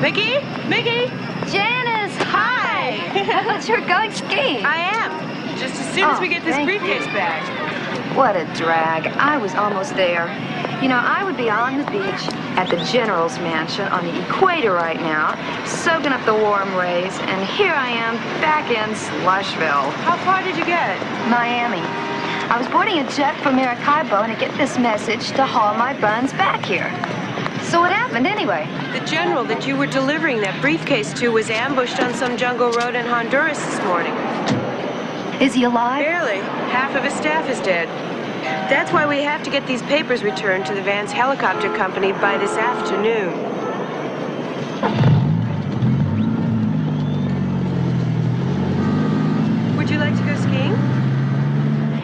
Mickey? Mickey? Janice, hi! I thought you were going skiing. I am. Just as soon as we get this briefcase back. What a drag. I was almost there. You know, I would be on the beach at the General's Mansion on the equator right now, soaking up the warm rays, and here I am back in Slushville. How far did you get? Miami. I was boarding a jet from Maracaibo and I get this message to haul my buns back here. So what happened anyway? The general that you were delivering that briefcase to was ambushed on some jungle road in Honduras this morning. Is he alive? Barely. Half of his staff is dead. That's why we have to get these papers returned to the Vance Helicopter Company by this afternoon. Would you like to go skiing?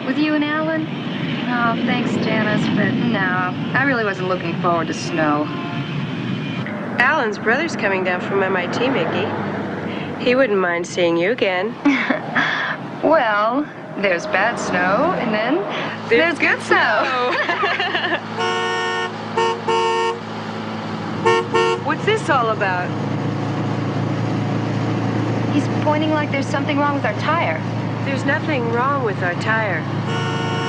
With you and Alan? Oh, thanks, Janice, but no. I really wasn't looking forward to snow. Alan's brother's coming down from MIT, Mickey. He wouldn't mind seeing you again. Well, there's bad snow, and then there's good snow. What's this all about? He's pointing like there's something wrong with our tire. There's nothing wrong with our tire.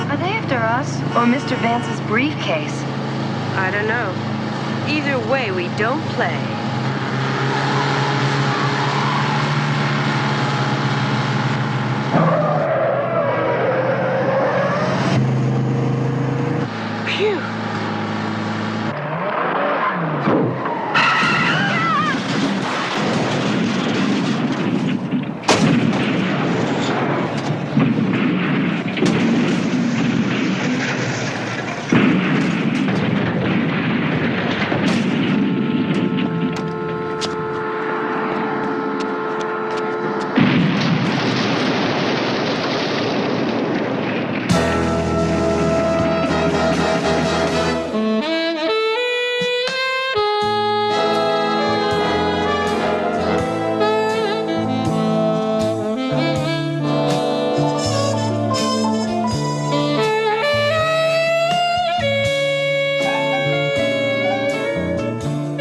Are they after us or Mr. Vance's briefcase? I don't know. Either way, we don't play. Phew.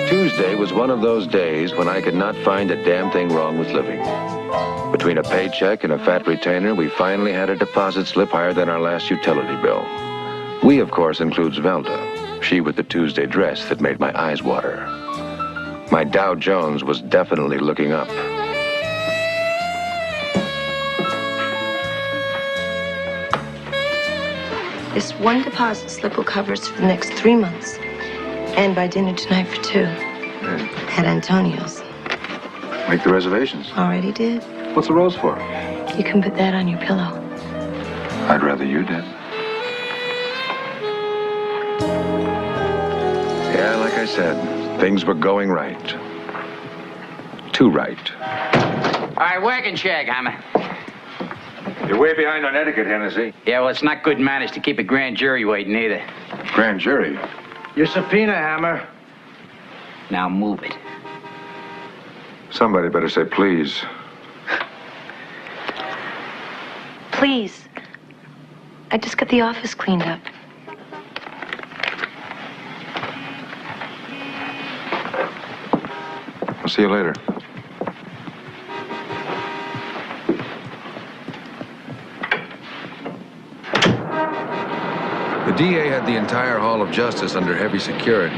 Tuesday was one of those days when I could not find a damn thing wrong with living. Between a paycheck and a fat retainer, we finally had a deposit slip higher than our last utility bill. We, of course, includes Velda, she with the Tuesday dress that made my eyes water. My Dow Jones was definitely looking up. This one deposit slip will cover us for the next 3 months. And by dinner tonight for 2. At Antonio's. Make the reservations. Already did. What's the rose for? You can put that on your pillow. I'd rather you did. Yeah, like I said, things were going right. Too right. All right, working check, Hammer. You're way behind on etiquette, Hennessy. Yeah, well, it's not good manners to keep a grand jury waiting either. Grand jury? Your subpoena, Hammer. Now move it. Somebody better say please. Please. I just got the office cleaned up. I'll see you later. The DA had the entire Hall of Justice under heavy security.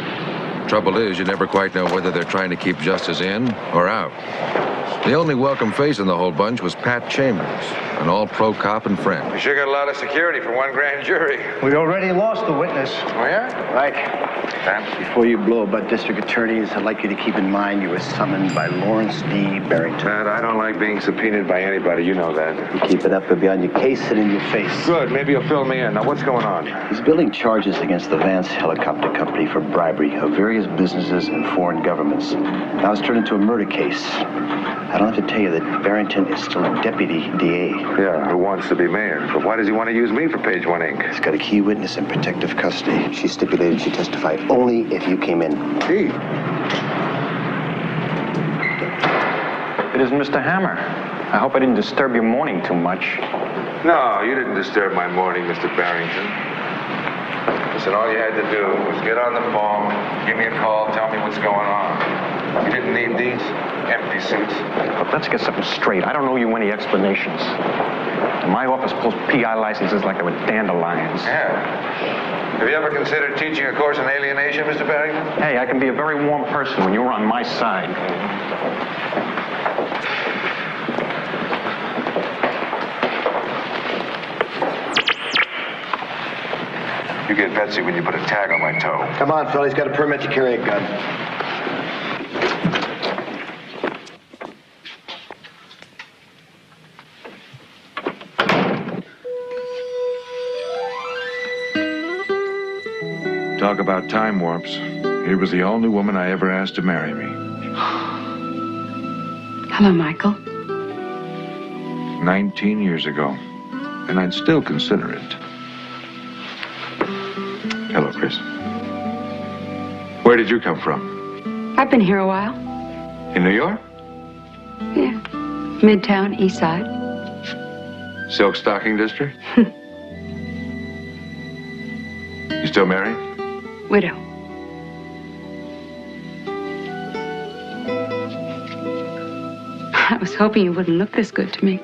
Trouble is, you never quite know whether they're trying to keep justice in or out. The only welcome face in the whole bunch was Pat Chambers, an all-pro cop and friend. We sure got a lot of security for one grand jury. We already lost the witness. Oh, yeah? Right. Before you blow about district attorneys, I'd like you to keep in mind you were summoned by Lawrence D. Barrington. Pat, I don't like being subpoenaed by anybody. You know that. You keep it up, it'll be on your case and in your face. Good. Maybe you'll fill me in. Now, what's going on? He's building charges against the Vance Helicopter Company for bribery of various businesses and foreign governments. Now it's turned into a murder case. I don't have to tell you that Barrington is still a deputy DA. Yeah, who wants to be mayor? But why does he want to use me for page 1 ink? He's got a key witness in protective custody. She stipulated she testify only if you came in. Gee. It is Mr. Hammer. I hope I didn't disturb your morning too much. No, you didn't disturb my morning, Mr. Barrington. Listen, all you had to do was get on the phone, give me a call, tell me what's going on. You didn't need these empty suits. Look, let's get something straight. I don't owe you any explanations. My office pulls PI licenses like they were dandelions. Yeah. Have you ever considered teaching a course in alienation, Mr. Barrington? Hey, I can be a very warm person when you're on my side. You get Betsy when you put a tag on my toe. Come on, Phil. He's got a permit to carry a gun. Talk about time warps. Here was the only woman I ever asked to marry me. Hello, Michael. 19 years ago. And I'd still consider it. Hello, Chris. Where did you come from? I've been here a while. In New York? Yeah. Midtown, East Side. Silk Stocking District? You still married? Widow. I was hoping you wouldn't look this good to me.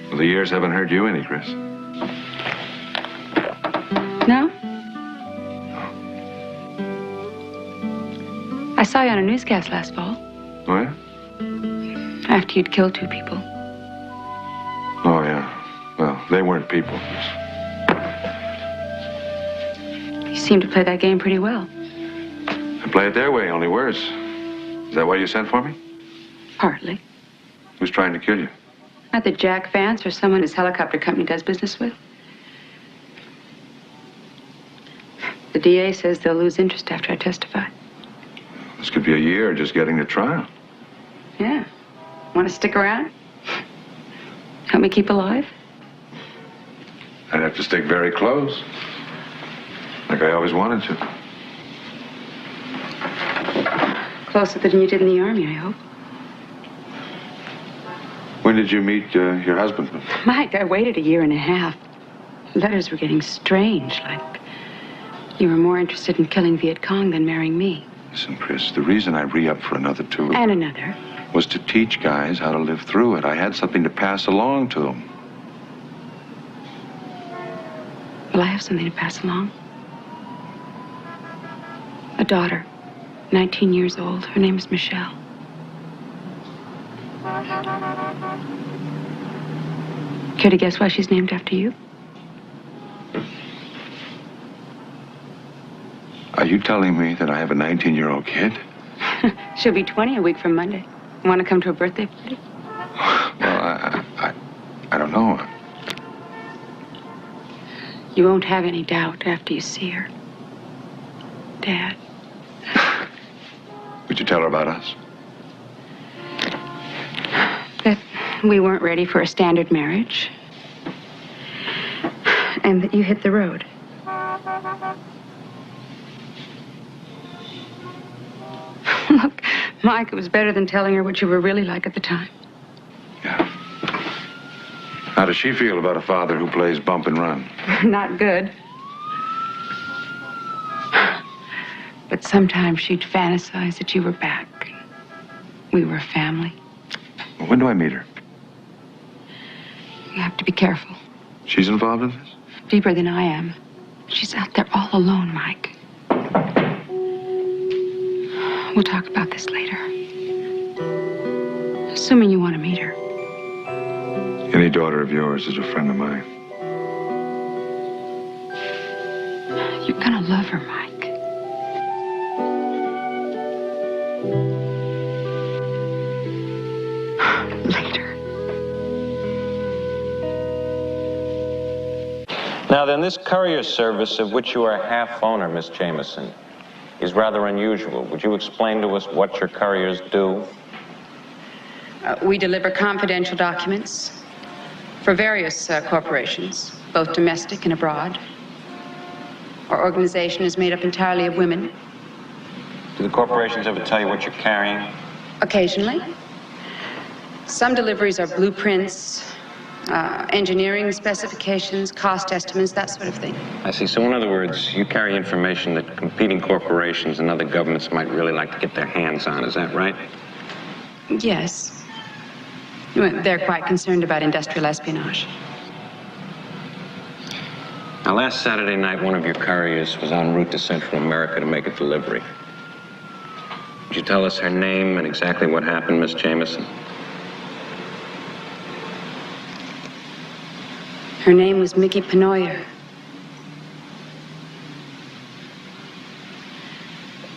Well, the years haven't hurt you any, Chris. No? I saw you on a newscast last fall. Oh, yeah? After you'd killed 2 people. Oh, yeah. Well, they weren't people. You seem to play that game pretty well. I play it their way, only worse. Is that why you sent for me? Partly. Who's trying to kill you? Not that Jack Vance or someone his helicopter company does business with. The DA says they'll lose interest after I testify. This could be a year just getting to trial. Yeah. Want to stick around? Help me keep alive? I'd have to stick very close. Like I always wanted to. Closer than you did in the Army, I hope. When did you meet your husband? Mike, I waited a year and a half. Letters were getting strange, like you were more interested in killing Viet Cong than marrying me. Listen, Chris, the reason I re-upped for another tour... And another. ...was to teach guys how to live through it. I had something to pass along to them. Well, I have something to pass along. A daughter, 19 years old. Her name is Michelle. Care to guess why she's named after you? Are you telling me that I have a 19-year-old kid? She'll be 20 a week from Monday. Want to come to a birthday party? Well, I don't know. You won't have any doubt after you see her. Dad. Would you tell her about us? That we weren't ready for a standard marriage. And that you hit the road. Look, Mike, it was better than telling her what you were really like at the time. Yeah. How does she feel about a father who plays bump and run? Not good. But sometimes she'd fantasize that you were back. We were a family. When do I meet her? You have to be careful. She's involved in this? Deeper than I am. She's out there all alone, Mike. We'll talk about this later. Assuming you want to meet her. Any daughter of yours is a friend of mine. You're gonna love her, Mike. Later. Now then, this courier service of which you are half owner, Miss Jameson, is rather unusual. Would you explain to us what your couriers do? We deliver confidential documents for various corporations, both domestic and abroad. Our organization is made up entirely of women. Do the corporations ever tell you what you're carrying? Occasionally. Some deliveries are blueprints, engineering specifications, cost estimates, that sort of thing. I see. So in other words, you carry information that competing corporations and other governments might really like to get their hands on. Is that right? Yes. Well, they're quite concerned about industrial espionage. Now, last Saturday night, one of your couriers was en route to Central America to make a delivery. Would you tell us her name and exactly what happened, Miss Jameson? Her name was Mickey Penoyer.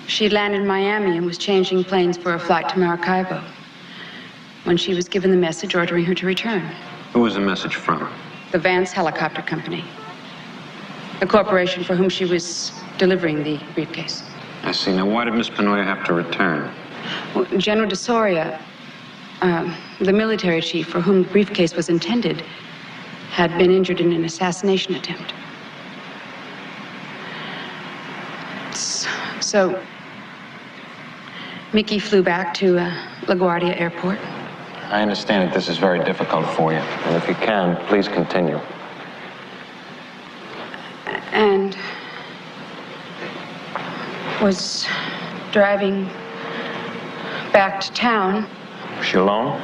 She had landed in Miami and was changing planes for a flight to Maracaibo when she was given the message ordering her to return. Who was the message from? The Vance Helicopter Company, the corporation for whom she was delivering the briefcase. I see. Now, why did Miss Penoyer have to return? Well, General de Soria, the military chief for whom the briefcase was intended, had been injured in an assassination attempt. So, Mickey flew back to LaGuardia Airport. I understand that this is very difficult for you. And if you can, please continue. And was driving back to town. Was she alone?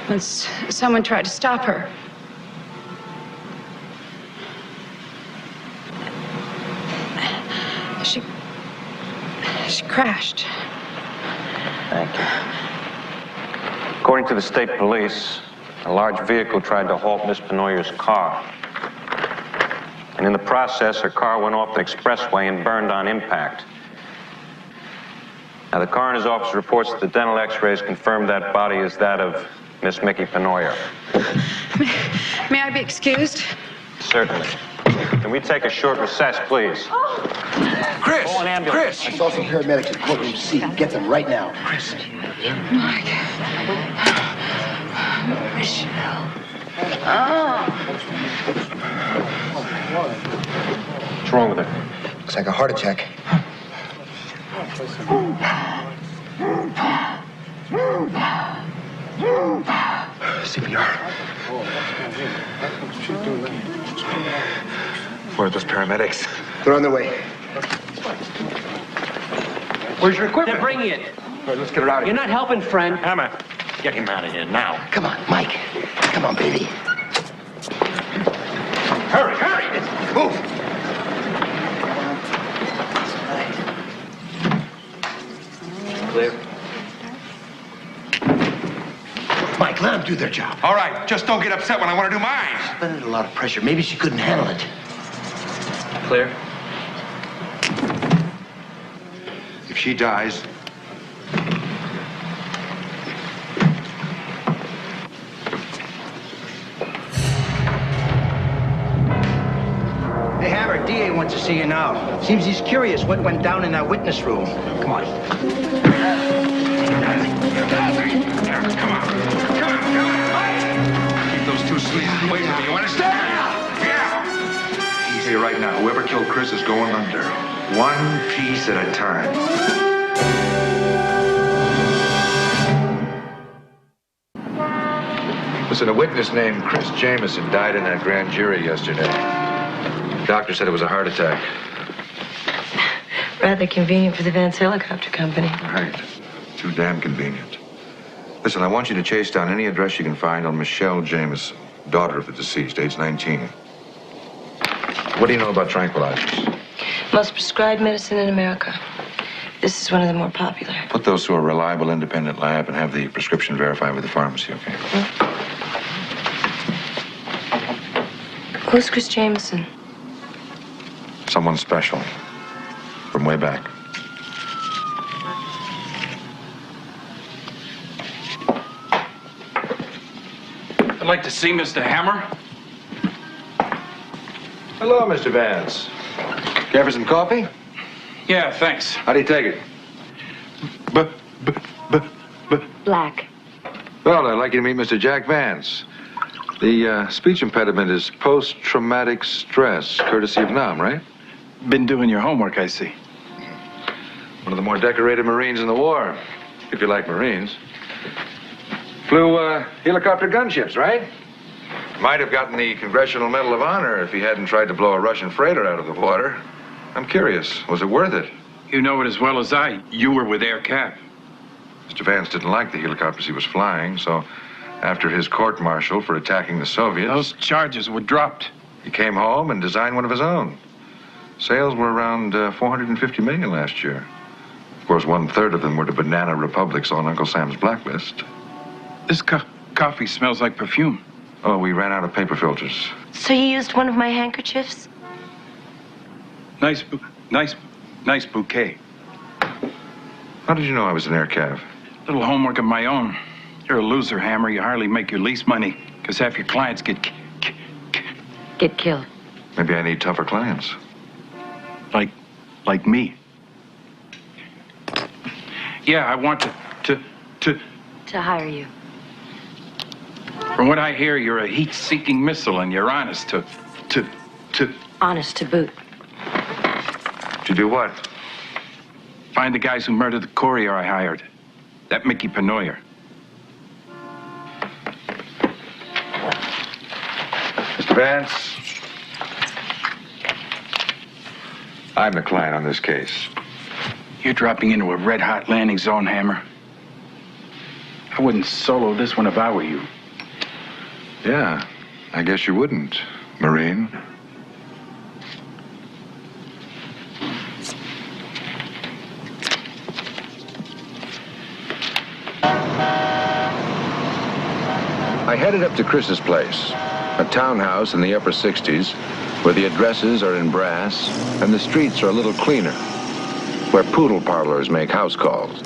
When someone tried to stop her. She crashed. Thank you. According to the state police, a large vehicle tried to halt Miss Penoyer's car. And in the process, her car went off the expressway and burned on impact. Now, the coroner's office reports that the dental x-rays confirmed that body is that of Miss Mickey Penoyer. May I be excused? Certainly. Can we take a short recess, please? Chris! Call an ambulance. Chris! I saw some paramedics in courtroom C. Get them right now. Chris. Mike. Michelle. What's wrong with her? Looks like a heart attack. CPR. Where are those paramedics? They're on their way. Where's your equipment? They're bringing it. All right, let's get her out of You're here. not helping, friend. Hammer, get him out of here now. Come on, Mike. Come on, baby. Hurry, hurry! Move! Clear. Mike, let them do their job. All right, just don't get upset when I want to do mine. She's been under a lot of pressure. Maybe she couldn't handle it. Clear. If she dies, Hey, Hammer, DA wants to see you now. Seems he's curious what went down in that witness room. Come on. keep those two sleazes away from me, you understand? Yeah! Easy right now. Whoever killed Chris is going under. One piece at a time. Listen, a witness named Chris Jameson died in that grand jury yesterday. The doctor said it was a heart attack. Rather convenient for the Vance Helicopter Company. Right. Too damn convenient. Listen, I want you to chase down any address you can find on Michelle Jameson, daughter of the deceased, age 19. What do you know about tranquilizers? Most prescribed medicine in America. This is one of the more popular. Put those through a reliable independent lab and have the prescription verified with the pharmacy, okay? Who's Chris Jameson? Someone special. From way back. I'd like to see Mr. Hammer. Hello, Mr. Vance. Care for some coffee? Yeah, thanks. How do you take it? Black. Well, I'd like you to meet Mr. Jack Vance. The speech impediment is post-traumatic stress, courtesy of NUM, right? Been doing your homework, I see. One of the more decorated Marines in the war, if you like Marines. Flew helicopter gunships, right? Might have gotten the Congressional Medal of Honor if he hadn't tried to blow a Russian freighter out of the water. I'm curious, was it worth it? You know it as well as I. You were with Air Cav. Mr. Vance didn't like the helicopters he was flying, so after his court-martial for attacking the Soviets... Those charges were dropped. He came home and designed one of his own. Sales were around 450 million last year. Of course, 1/3 of them were to banana republics on Uncle Sam's blacklist. This coffee smells like perfume. Oh, we ran out of paper filters. So you used one of my handkerchiefs? Nice bouquet. How did you know I was in Air Cav? Little homework of my own. You're a loser, Hammer. You hardly make your lease money because half your clients get killed. Maybe I need tougher clients. Like me. Yeah, I want to hire you. From what I hear, you're a heat-seeking missile and you're honest to... Honest to boot. To do what? Find the guys who murdered the courier I hired. That Mickey Penoyer. Mr. Vance, I'm the client on this case. You're dropping into a red-hot landing zone, Hammer. I wouldn't solo this one if I were you. Yeah, I guess you wouldn't, Marine. I headed up to Chris's place, a townhouse in the upper 60s, where the addresses are in brass and the streets are a little cleaner, where poodle parlors make house calls.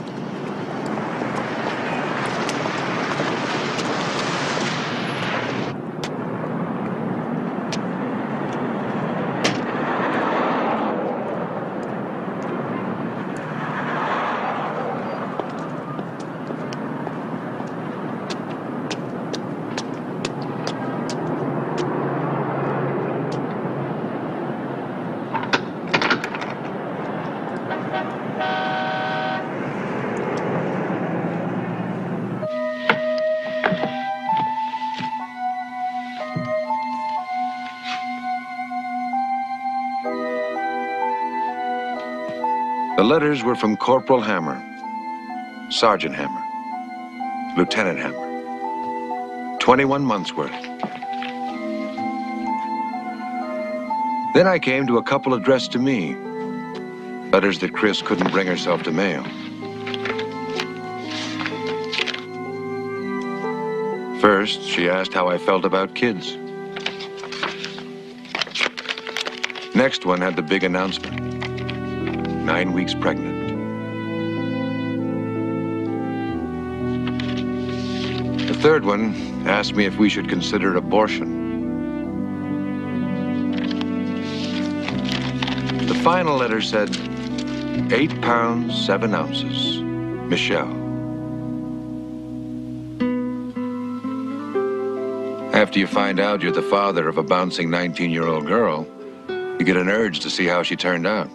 The letters were from Corporal Hammer, Sergeant Hammer, Lieutenant Hammer. 21 months' worth. Then I came to a couple addressed to me. Letters that Chris couldn't bring herself to mail. First, she asked how I felt about kids. Next one had the big announcement. 9 weeks pregnant. The third one asked me if we should consider abortion. The final letter said, 8 pounds, 7 ounces. Michelle. After you find out you're the father of a bouncing 19-year-old girl, you get an urge to see how she turned out.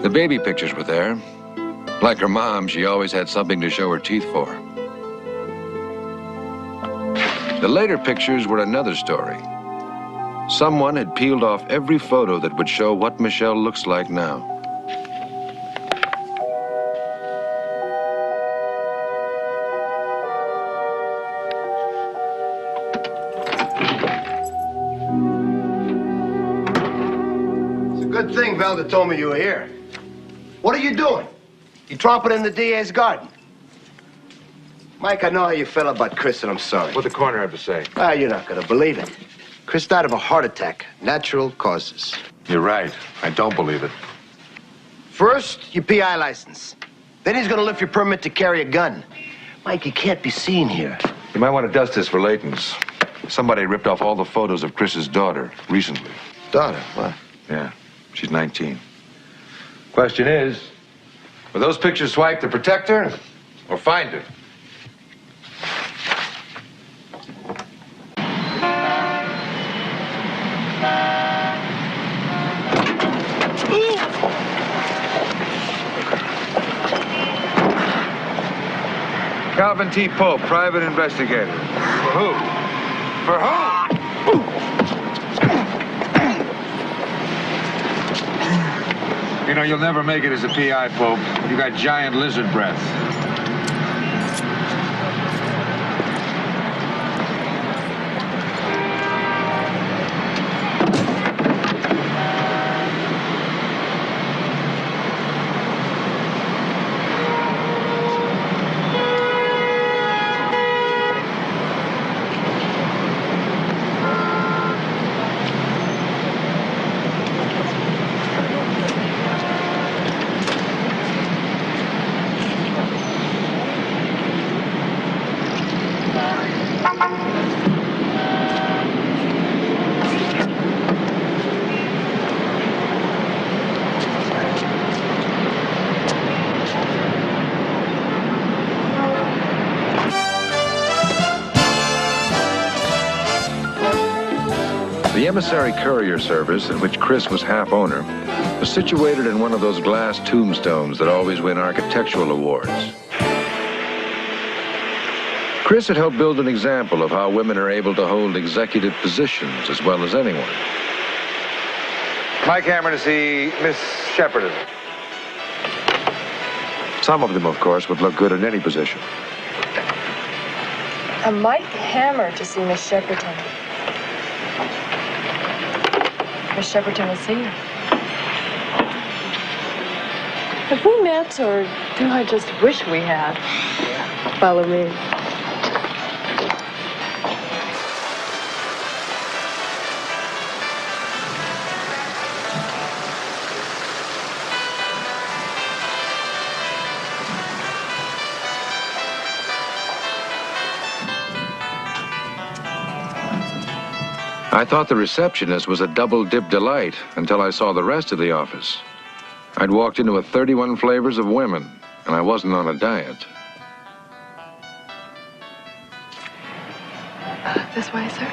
The baby pictures were there. Like her mom, she always had something to show her teeth for. The later pictures were another story. Someone had peeled off every photo that would show what Michelle looks like now. It's a good thing Velda told me you were here. What are you doing? You tromping in the DA's garden? Mike, I know how you feel about Chris, and I'm sorry. What the coroner have to say? Ah, you're not gonna believe it. Chris died of a heart attack. Natural causes. You're right. I don't believe it. First, your PI license. Then he's gonna lift your permit to carry a gun. Mike, you can't be seen here. You might want to dust this for Layton's. Somebody ripped off all the photos of Chris's daughter recently. Daughter, what? Yeah, she's 19. Question is, were those pictures swiped to protect her or find her? Calvin T. Pope, private investigator. For who? For who? You know, you'll never make it as a PI, Pope. You got giant lizard breath. The emissary courier service, in which Chris was half owner, was situated in one of those glass tombstones that always win architectural awards. Chris had helped build an example of how women are able to hold executive positions as well as anyone. Mike Hammer to see Miss Shepperton. Some of them, of course, would look good in any position. Mike Hammer to see Miss Shepperton. Miss Shepperton will see you. Have we met, or do I just wish we had? Follow me. I thought the receptionist was a double-dip delight until I saw the rest of the office. I'd walked into 31 flavors of women, and I wasn't on a diet. This way, sir.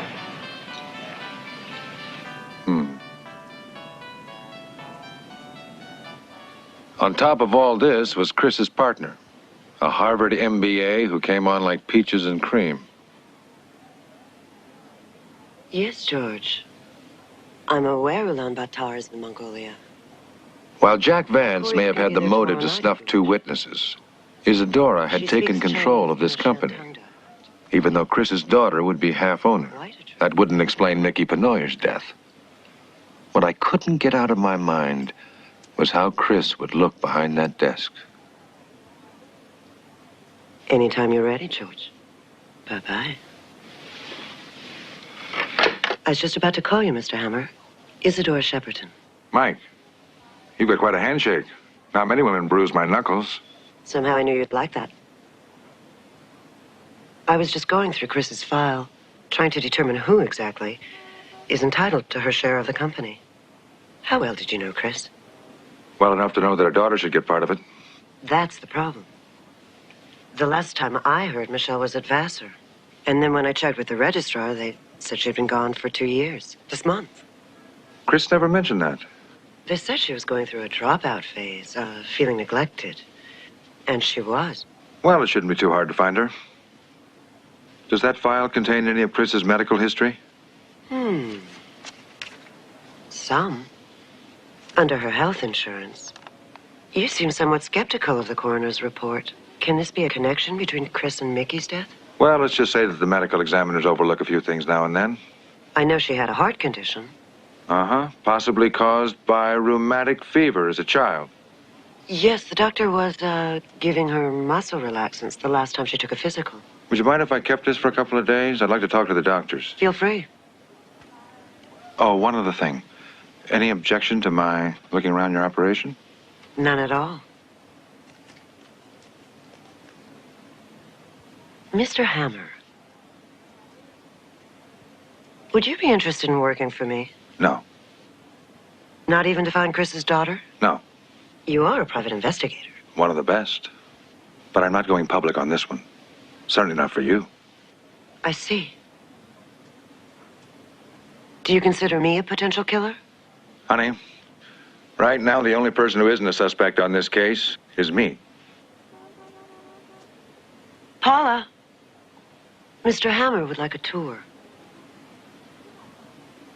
On top of all this was Chris's partner, a Harvard MBA who came on like peaches and cream. Yes, George. I'm aware Ulaanbaatar is in Mongolia. While Jack Vance may have had the motive to snuff 2 witnesses, Isadora had taken control of this company. Even though Chris's daughter would be half owner, that wouldn't explain Mickey Penoyer's death. What I couldn't get out of my mind was how Chris would look behind that desk. Anytime you're ready, George. Bye-bye. I was just about to call you, Mr. Hammer. Isadora Shepperton. Mike, you've got quite a handshake. Not many women bruise my knuckles. Somehow I knew you'd like that. I was just going through Chris's file, trying to determine who exactly is entitled to her share of the company. How well did you know Chris? Well enough to know that her daughter should get part of it. That's the problem. The last time I heard, Michelle was at Vassar. And then when I checked with the registrar, they said she'd been gone for 2 years, this month. Chris never mentioned that. They said she was going through a dropout phase, feeling neglected. And she was. Well, it shouldn't be too hard to find her. Does that file contain any of Chris's medical history? Some. Under her health insurance. You seem somewhat skeptical of the coroner's report. Can this be a connection between Chris and Mickey's death? Well, let's just say that the medical examiners overlook a few things now and then. I know she had a heart condition. Possibly caused by rheumatic fever as a child. Yes, the doctor was giving her muscle relaxants the last time she took a physical. Would you mind if I kept this for a couple of days? I'd like to talk to the doctors. Feel free. Oh, one other thing. Any objection to my looking around your operation? None at all. Mr. Hammer, would you be interested in working for me? No. Not even to find Chris's daughter? No. You are a private investigator. One of the best. But I'm not going public on this one. Certainly not for you. I see. Do you consider me a potential killer? Honey, right now the only person who isn't a suspect on this case is me. Paula, Mr. Hammer would like a tour.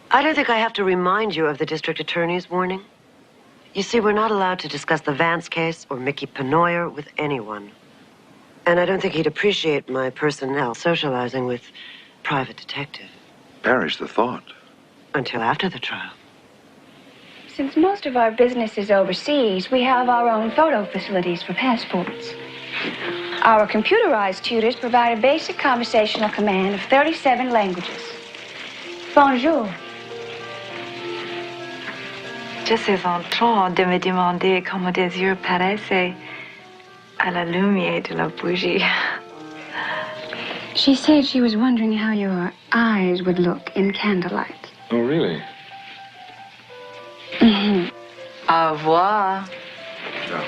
I don't think I have to remind you of the district attorney's warning. You see, we're not allowed to discuss the Vance case or Mickey Penoyer with anyone. And I don't think he'd appreciate my personnel socializing with private detective. Perish the thought. Until after the trial. Since most of our business is overseas, we have our own photo facilities for passports. Our computerized tutors provide a basic conversational command of 37 languages. Bonjour. Je suis en train de me demander comment des yeux paraissent à la lumière de la bougie. She said she was wondering how your eyes would look in candlelight. Oh, really? Mm-hmm. Au revoir. No.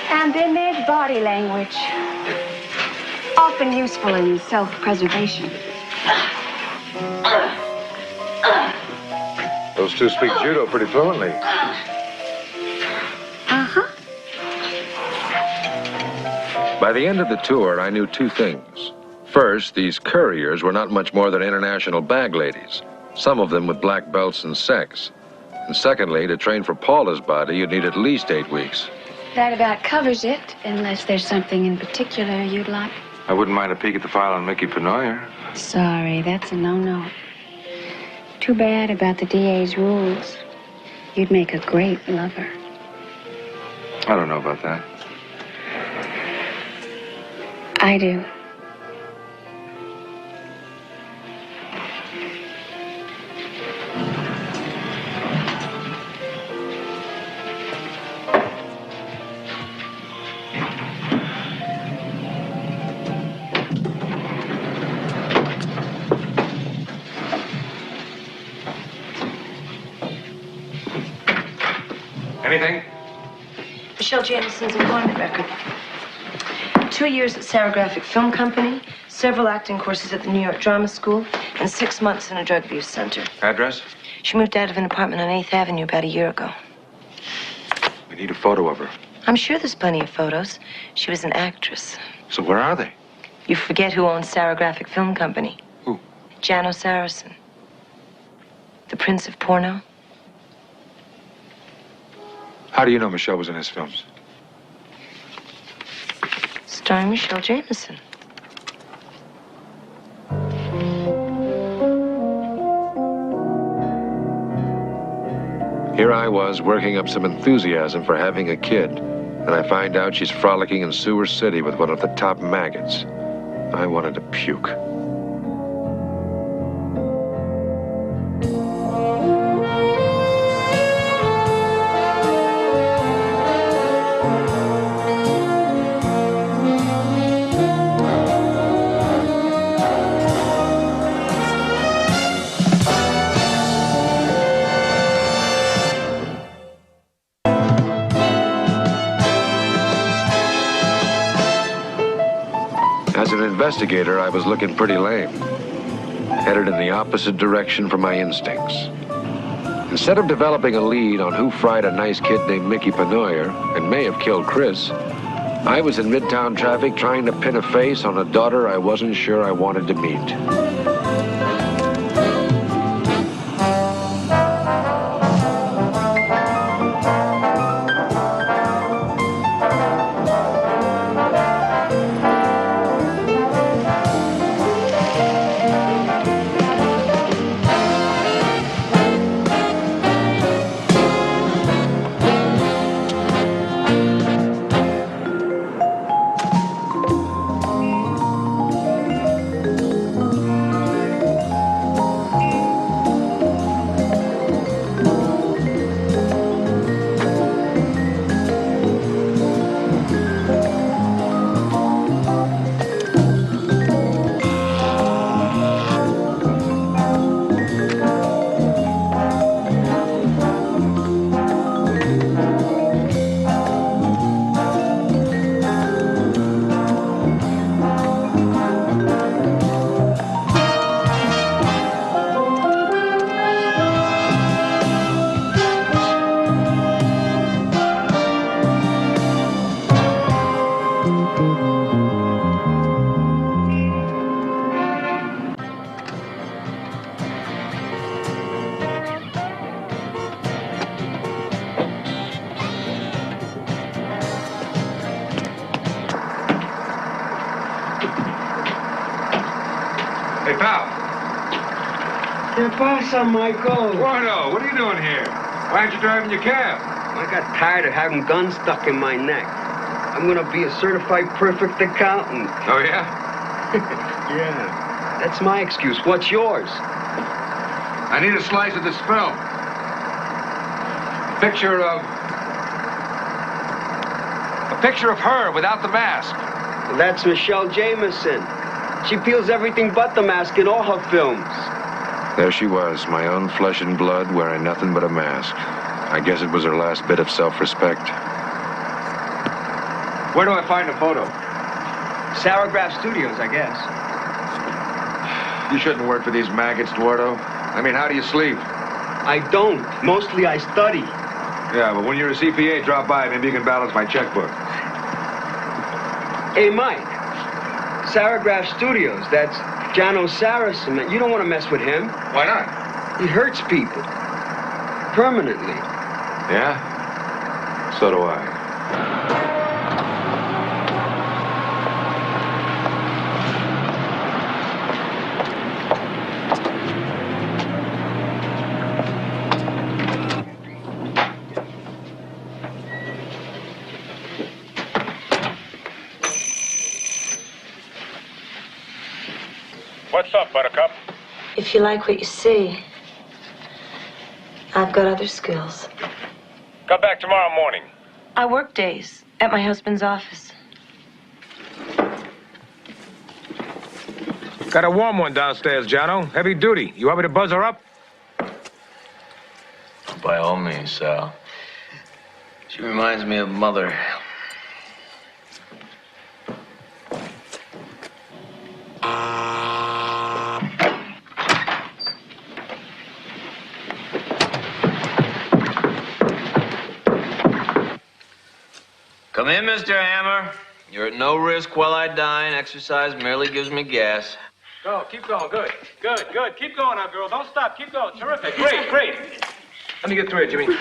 And then there's body language, often useful in self-preservation. Those two speak judo pretty fluently. Uh-huh. By the end of the tour, I knew two things. First, these couriers were not much more than international bag ladies, some of them with black belts in sex. And secondly, to train for Paula's body, you'd need at least 8 weeks. That about covers it, unless there's something in particular you'd like. I wouldn't mind a peek at the file on Mickey Penoyer. Sorry, that's a no-no. Too bad about the DA's rules. You'd make a great lover. I don't know about that. I do. Anything? Michelle Jameson's employment record. 2 years at Sarographic Film Company, several acting courses at the New York Drama School, and 6 months in a drug abuse center. Address? She moved out of an apartment on 8th Avenue about a year ago. We need a photo of her. I'm sure there's plenty of photos. She was an actress. So where are they? You forget who owns Sarographic Film Company. Who? Jano Saracen. The Prince of Porno. How do you know Michelle was in his films? Starring Michelle Jameson. Here I was working up some enthusiasm for having a kid, and I find out she's frolicking in Sewer City with one of the top maggots. I wanted to puke. As an investigator, I was looking pretty lame, headed in the opposite direction from my instincts. Instead of developing a lead on who fried a nice kid named Mickey Penoyer and may have killed Chris, I was in Midtown traffic trying to pin a face on a daughter I wasn't sure I wanted to meet. pal. ¿Qué pasa, Michael? Gordo, what are you doing here? Why aren't you driving your cab? I got tired of having guns stuck in my neck. I'm gonna be a certified perfect accountant. Oh, yeah? Yeah. That's my excuse. What's yours? I need a slice of this film. A picture of her without the mask. Well, that's Michelle Jameson. She peels everything but the mask in all her films. There she was, my own flesh and blood, wearing nothing but a mask. I guess it was her last bit of self-respect. Where do I find a photo? Sarograph Studios, I guess. You shouldn't work for these maggots, Eduardo. I mean, how do you sleep? I don't. Mostly I study. Yeah, but when you're a CPA, drop by. Maybe you can balance my checkbook. Hey, Mike. Sarograph Studios, that's Jano Saracen. You don't want to mess with him. Why not? He hurts people. Permanently. Yeah? So do I. What's up, Buttercup? If you like what you see, I've got other skills. Come back tomorrow morning. I work days at my husband's office. Got a warm one downstairs, Jono. Heavy duty. You want me to buzz her up? By all means, Sal. She reminds me of Mother. Come in, Mr. Hammer. You're at no risk while I dine. Exercise merely gives me gas. Go, keep going. Good, good, good. Keep going now, girl. Don't stop. Keep going. Terrific. Great, great. Let me get through it, Jimmy.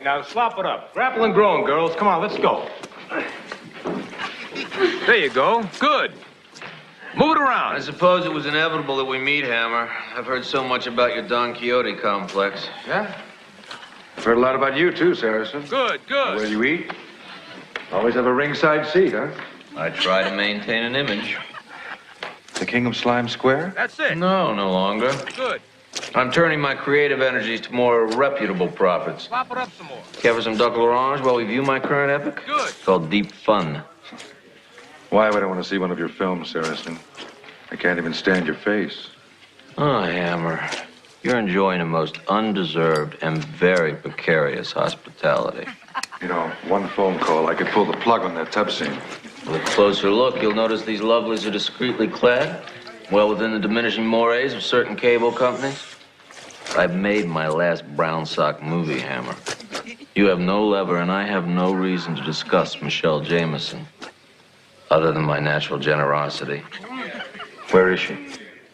Now, slop it up. Grapple and groan, girls. Come on, let's go. There you go. Good. Move it around. I suppose it was inevitable that we meet, Hammer. I've heard so much about your Don Quixote complex. Yeah? I've heard a lot about you, too, Saracen. Good, good. Where you eat? Always have a ringside seat, huh? I try to maintain an image. The King of Slime Square? That's it. No, no longer. Good. I'm turning my creative energies to more reputable profits. Slop it up some more. Care for some Duck L'Orange while we view my current epic? Good. It's called Deep Fun. Why would I want to see one of your films, Saracen? I can't even stand your face. Oh, Hammer. You're enjoying a most undeserved and very precarious hospitality. You know, one phone call, I could pull the plug on that tub scene. With a closer look, you'll notice these lovelies are discreetly clad, well within the diminishing mores of certain cable companies. I've made my last brown sock movie, Hammer. You have no lever, and I have no reason to discuss Michelle Jameson, other than my natural generosity. Where is she?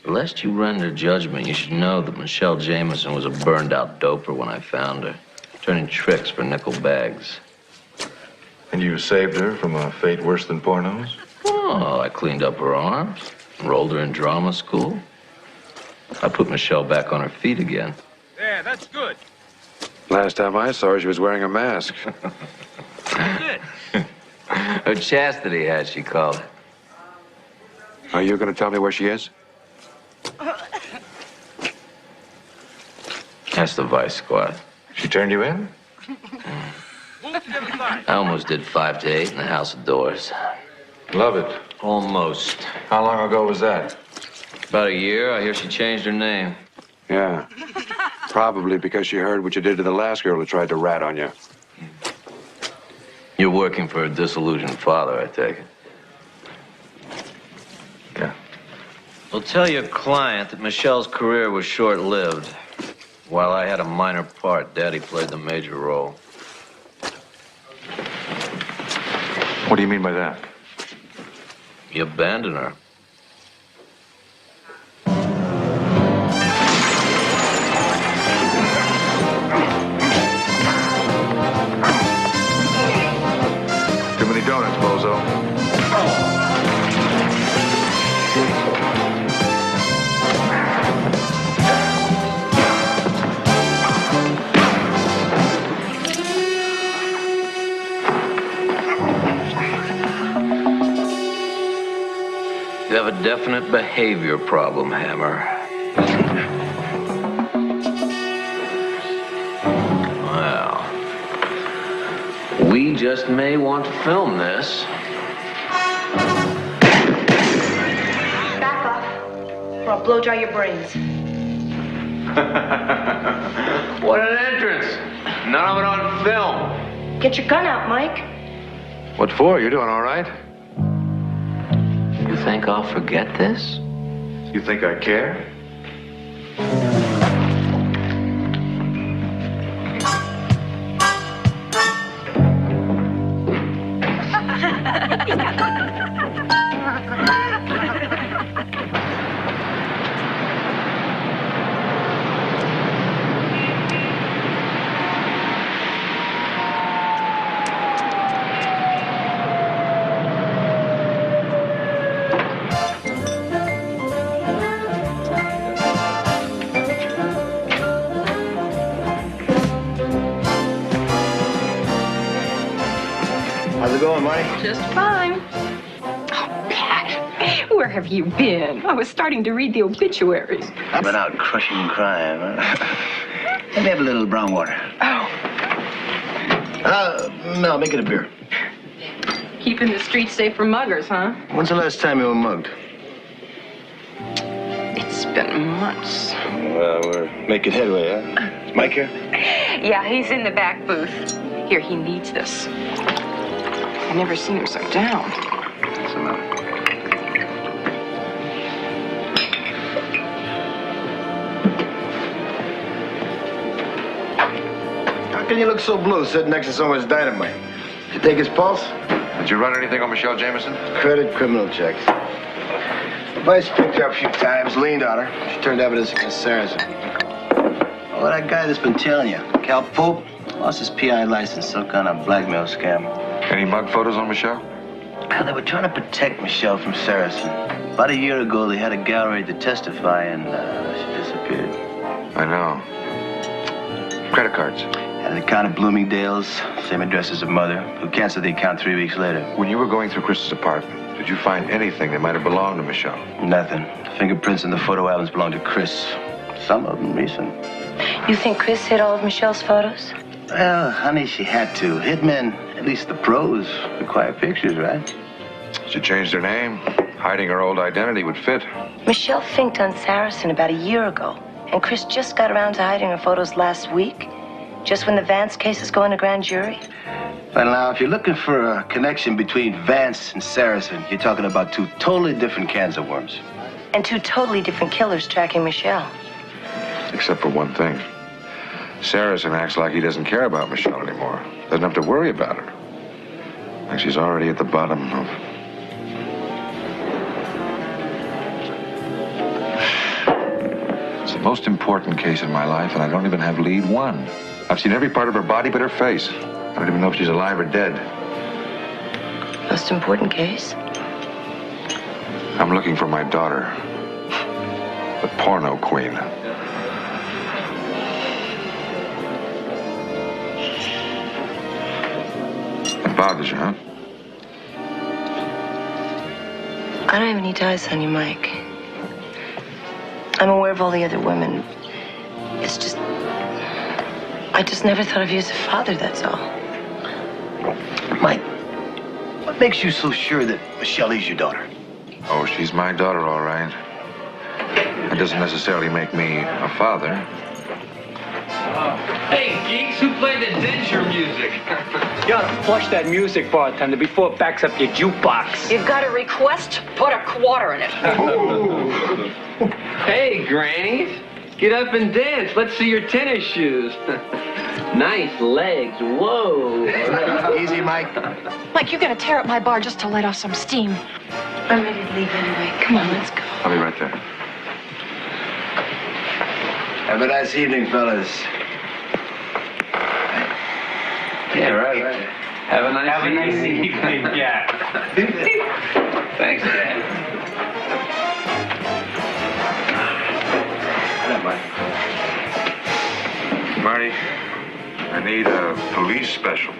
Lest you render judgment, you should know that Michelle Jameson was a burned-out doper when I found her, turning tricks for nickel bags. And you saved her from a fate worse than pornos? Oh, I cleaned up her arms, enrolled her in drama school. I put Michelle back on her feet again. There, that's good. Last time I saw her, she was wearing a mask. That's it. Her chastity hat, she called it. Are you going to tell me where she is? That's the Vice Squad. She turned you in? Move to the other side. I almost did 5 to 8 in the House of Doors. Love it. Almost. How long ago was that? About a year. I hear she changed her name. Yeah. Probably because she heard what you did to the last girl who tried to rat on you. You're working for a disillusioned father, I take it. Yeah. Well, tell your client that Michelle's career was short-lived. While I had a minor part, Daddy played the major role. What do you mean by that? You abandoned her. definite behavior problem, Hammer. Well, we just may want to film this. Back off, or I'll blow dry your brains. What an entrance! None of it on film. Get your gun out, Mike. What for? You're doing all right? You think I'll forget this? You think I care? How's it going, Marty? Just fine. Oh, Pat, where have you been? I was starting to read the obituaries. I've been out crushing crime. Let me have a little brown water. Oh, No, make it a beer. keeping the streets safe from muggers, huh? When's the last time you were mugged? It's been months. Well, we're making headway, huh? Is Mike here? Yeah, he's in the back booth. Here, he needs this. I've never seen him so down. What's the matter? How can you look so blue sitting next to someone's dynamite? Did you take his pulse? Did you run anything on Michelle Jameson? Credit criminal checks. The vice picked her up a few times, leaned on her. She turned evidence against Saracen. Oh, that guy that's been tailing you, Cal Pope, lost his PI license, some kind of blackmail scam. Any mug photos on Michelle? Well, they were trying to protect Michelle from Saracen. About a year ago, they had a gallery to testify, and she disappeared. I know. Credit cards. Had an account at Bloomingdale's, same address as her mother, who canceled the account 3 weeks later. When you were going through Chris's apartment, did you find anything that might have belonged to Michelle? Nothing. The fingerprints in the photo albums belong to Chris. Some of them recent. You think Chris hid all of Michelle's photos? Well, honey, she had to. Hitmen, at least the pros, require pictures, right? She changed her name. Hiding her old identity would fit. Michelle finked on Saracen about a year ago, and Chris just got around to hiding her photos last week, just when the Vance case is going to grand jury. Well, now, if you're looking for a connection between Vance and Saracen, you're talking about two totally different cans of worms. And two totally different killers tracking Michelle. Except for one thing. Saracen acts like he doesn't care about Michelle anymore. Doesn't have to worry about her. Like she's already at the bottom of... It's the most important case in my life, and I don't even have lead one. I've seen every part of her body but her face. I don't even know if she's alive or dead. Most important case? I'm looking for my daughter. The porno queen. It bothers you, huh? I don't have any ties on you, Mike. I'm aware of all the other women. It's just... I just never thought of you as a father, that's all. Mike, what makes you so sure that Michelle is your daughter? Oh, she's my daughter, all right. That doesn't necessarily make me a father. Hey, geeks, who played the denture music? You ought to flush that music, bartender, before it backs up your jukebox. You've got a request? Put a quarter in it. Hey, grannies, get up and dance. Let's see your tennis shoes. Nice legs. Whoa. Easy, Mike. Mike, you're gonna tear up my bar just to let off some steam. I'm ready to leave anyway. Come on, let's go. I'll be right there. Have a nice evening, fellas. Yeah, right. Have a nice evening. Yeah. Thanks, Dad. Marty, I need a police special.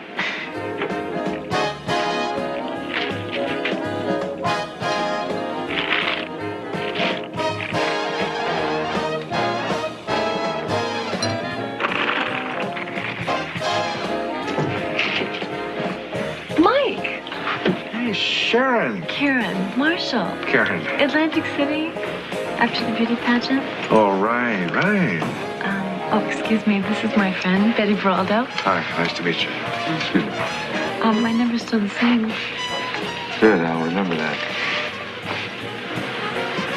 Karen. Karen. Marshall. Karen. Atlantic City. After the beauty pageant. Oh, right. Oh, excuse me. This is my friend, Betty Braldo. Hi, nice to meet you. Excuse me. My number's still the same. Good, I'll remember that.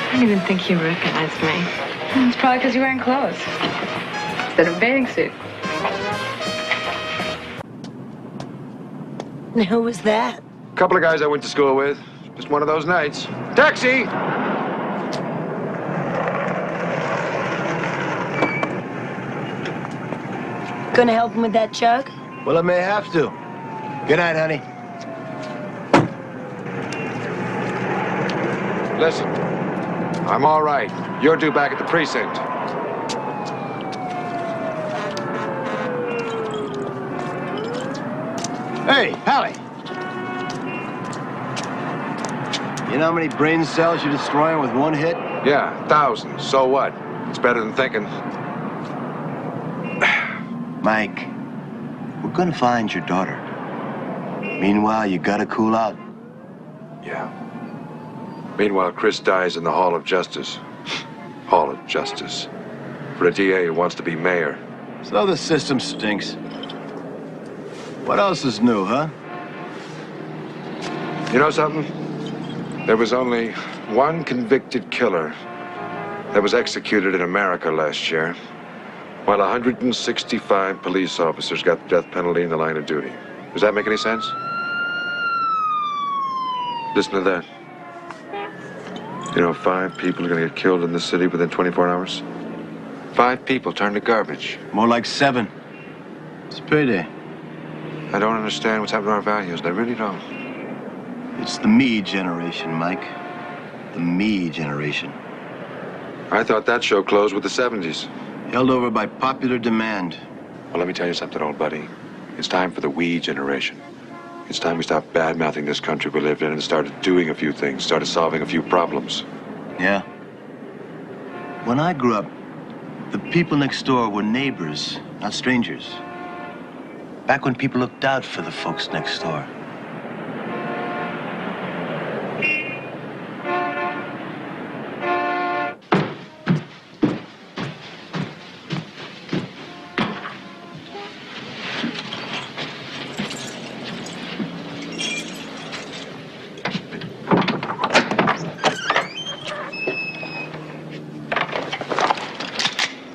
I didn't even think you recognized me. It's probably because you're wearing clothes instead of a bathing suit. Who was that? A couple of guys I went to school with. Just one of those nights. Taxi! Gonna help him with that jug? Well, I may have to. Good night, honey. Listen, I'm all right. You're due back at the precinct. Hey, Hallie. You know how many brain cells you're destroying with one hit? Yeah, thousands. So what? It's better than thinking. Mike, we're gonna find your daughter. Meanwhile, you gotta cool out. Yeah. Meanwhile, Chris dies in the Hall of Justice. Hall of Justice. For a DA who wants to be mayor. So the system stinks. What else is new, huh? You know something? There was only one convicted killer that was executed in America last year, while 165 police officers got the death penalty in the line of duty. Does that make any sense? Listen to that. You know, 5 people are gonna get killed in this city within 24 hours? 5 people turned to garbage. More like 7. It's payday. I don't understand what's happened to our values. I really don't. It's the me generation, Mike. The me generation. I thought that show closed with the 70s. Held over by popular demand. Well, let me tell you something, old buddy. It's time for the we generation. It's time we stopped bad-mouthing this country we lived in and started doing a few things, started solving a few problems. Yeah. When I grew up, the people next door were neighbors, not strangers. Back when people looked out for the folks next door.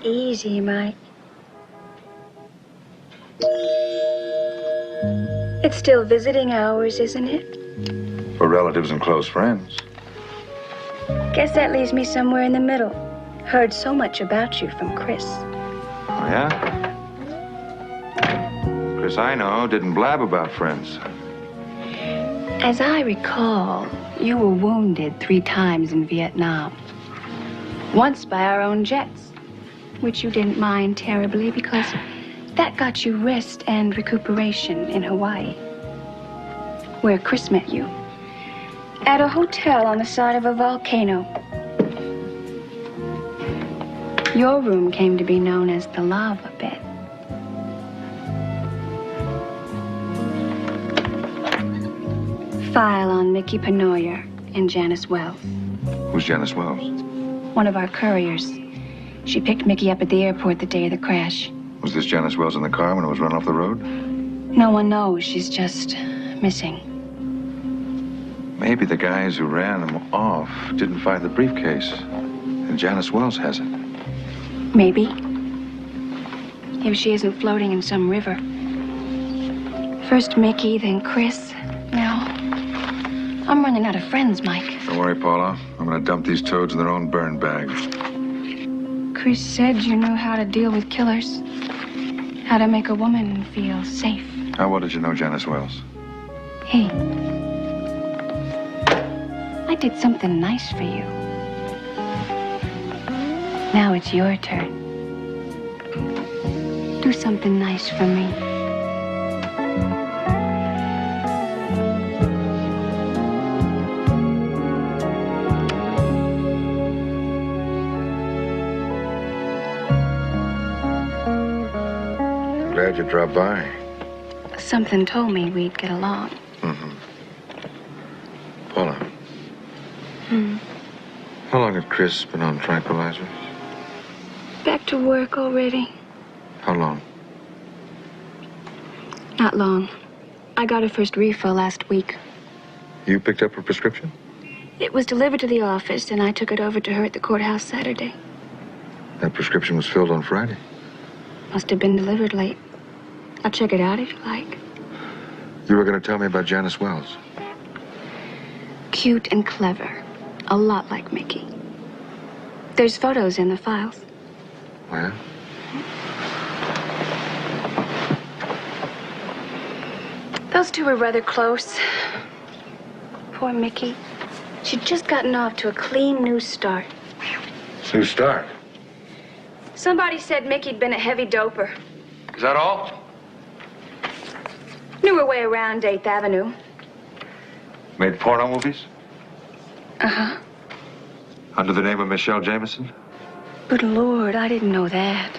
Easy, Mike. It's still visiting hours, isn't it? For relatives and close friends. Guess that leaves me somewhere in the middle. Heard so much about you from Chris. Oh, yeah? Chris, I know, didn't blab about friends. As I recall, you were wounded 3 times in Vietnam. Once by our own jets, which you didn't mind terribly because that got you rest and recuperation in Hawaii, where Chris met you, at a hotel on the side of a volcano. Your room came to be known as the lava bed. File on Mickey Penoyer and Janice Wells. Who's Janice Wells? One of our couriers. She picked Mickey up at the airport the day of the crash. Was this Janice Wells in the car when it was run off the road? No one knows. She's just missing. Maybe the guys who ran him off didn't find the briefcase, and Janice Wells has it. Maybe. If she isn't floating in some river. First Mickey, then Chris. Now, I'm running out of friends, Mike. Don't worry, Paula. I'm gonna dump these toads in their own burn bag. Chris said you knew how to deal with killers. How to make a woman feel safe. How well did you know Janice Wells? Hey, I did something nice for you. Now it's your turn. Do something nice for me. Glad you dropped by. Something told me we'd get along. Mm-hmm. Paula, How long had Chris been on tranquilizers? Back to work already. How long? Not long. I got her first refill last week. You picked up her prescription? It was delivered to the office, and I took it over to her at the courthouse Saturday. That prescription was filled on Friday. Must have been delivered late. I'll check it out if you like. You were going to tell me about Janice Wells. Cute and clever. A lot like Mickey. There's photos in the files. Well? Those two were rather close. Poor Mickey. She'd just gotten off to a clean new start. New start? Somebody said Mickey'd been a heavy doper. Is that all? Knew her way around 8th Avenue. Made porno movies? Uh-huh. Under the name of Michelle Jameson? Good Lord, I didn't know that.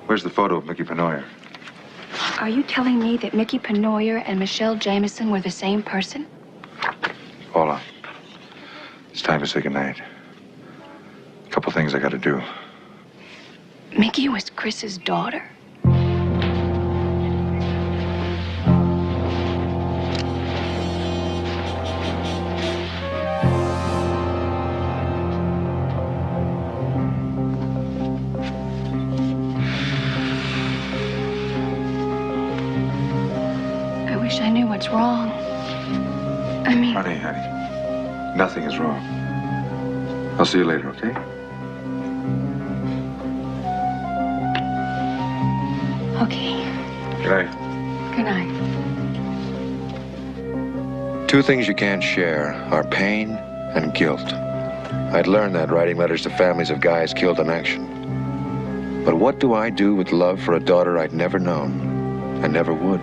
Where's the photo of Mickey Penoyer? Are you telling me that Mickey Penoyer and Michelle Jameson were the same person? Paula, it's time to say goodnight. A couple things I gotta do. Mickey was Chris's daughter? I wish I knew what's wrong. I mean... Honey, nothing is wrong. I'll see you later, okay? Okay. Good night. Good night. Two things you can't share are pain and guilt. I'd learned that writing letters to families of guys killed in action. But what do I do with love for a daughter I'd never known and never would?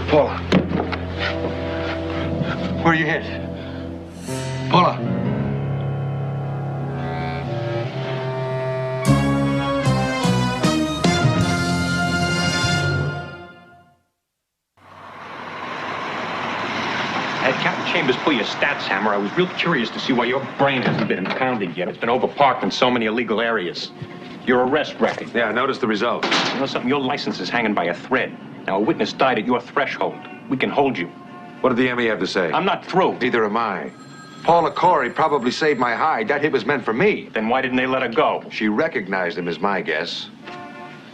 Paula. Where are you hit? Paula. Had Captain Chambers pull your stats, Hammer, I was real curious to see why your brain hasn't been impounded yet. It's been overparked in so many illegal areas. Your arrest record. Yeah, I noticed the results. You know something? Your license is hanging by a thread. Now, a witness died at your threshold. We can hold you. What did the ME have to say? I'm not through. Neither am I. Paula Corey probably saved my hide. That hit was meant for me. Then why didn't they let her go? She recognized him, is my guess.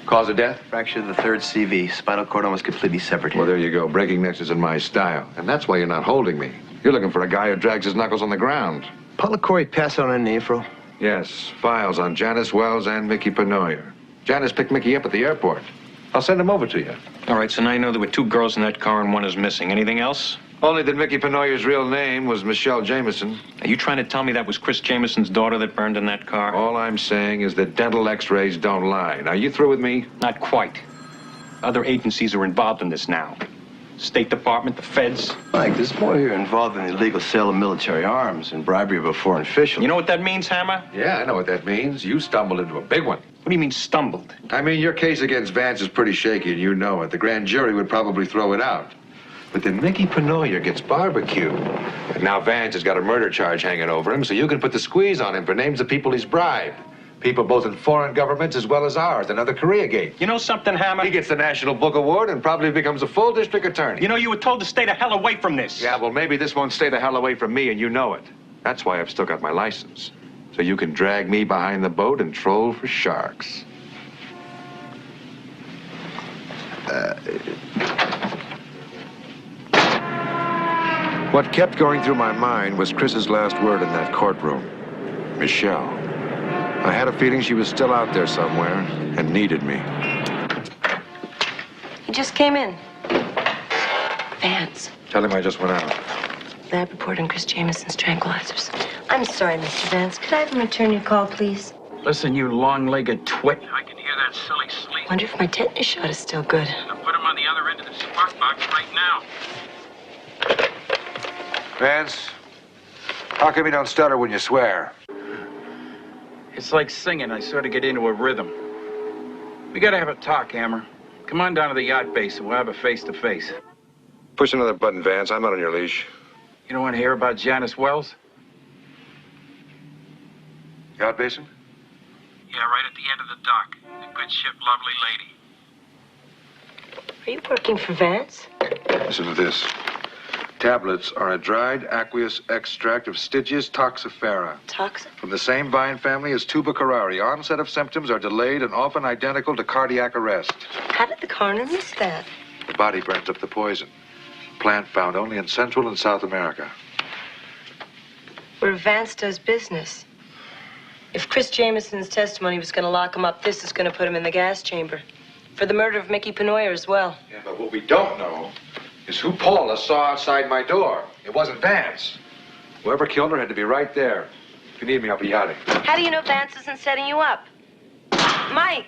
Cause of death? Fracture of the third CV. Spinal cord almost completely severed. Well, there you go. Breaking necks is in my style. And that's why you're not holding me. You're looking for a guy who drags his knuckles on the ground. Paula Corey passed out on April? Yes. Files on Janice Wells and Mickey Penoyer. Janice picked Mickey up at the airport. I'll send him over to you. All right, so now you know there were two girls in that car and one is missing. Anything else? Only that Mickey Penoyer's real name was Michelle Jameson. Are you trying to tell me that was Chris Jameson's daughter that burned in that car? All I'm saying is that dental x-rays don't lie. Now, you through with me? Not quite. Other agencies are involved in this now. State Department, the feds. Mike, there's more here involved in the illegal sale of military arms and bribery of a foreign official. You know what that means, Hammer? Yeah, I know what that means. You stumbled into a big one. What do you mean, stumbled? I mean, your case against Vance is pretty shaky, and you know it. The grand jury would probably throw it out. But then Mickey Penoyer gets barbecued. And now Vance has got a murder charge hanging over him, so you can put the squeeze on him for names of people he's bribed. People both in foreign governments as well as ours, another Koreagate. You know something, Hammer? He gets the National Book Award and probably becomes a full district attorney. You know, you were told to stay the hell away from this. Yeah, well, maybe this won't stay the hell away from me, and you know it. That's why I've still got my license. So you can drag me behind the boat and troll for sharks. What kept going through my mind was Chris's last word in that courtroom. Michelle. I had a feeling she was still out there somewhere and needed me. He just came in. Vance. Tell him I just went out. Lab report on Chris Jameson's tranquilizers. I'm sorry, Mr. Vance. Could I have him return your call, please? Listen, you long-legged twit. I can hear that that silly sleaze. Wonder if my tetanus shot is still good. I'll put him on the other end of the spark box right now. Vance, how come you don't stutter when you swear? It's like singing. I sort of get into a rhythm. We gotta have a talk, Hammer. Come on down to the yacht base and we'll have a face-to-face. Push another button, Vance. I'm not on your leash. You don't want to hear about Janice Wells? Yacht basin? Yeah, right at the end of the dock. A good ship, lovely lady. Are you working for Vance? Listen to this. Tablets are a dried aqueous extract of Stygius toxifera. Toxic? From the same vine family as tuberculari. Onset of symptoms are delayed and often identical to cardiac arrest. How did the coroner miss that? The body burns up the poison. Plant found only in Central and South America. Where Vance does business. If Chris Jameson's testimony was going to lock him up, this is going to put him in the gas chamber. For the murder of Mickey Penoyer as well. Yeah, but what we don't know is who Paula saw outside my door. It wasn't Vance. Whoever killed her had to be right there. If you need me, I'll be yachting. How do you know Vance isn't setting you up? Mike!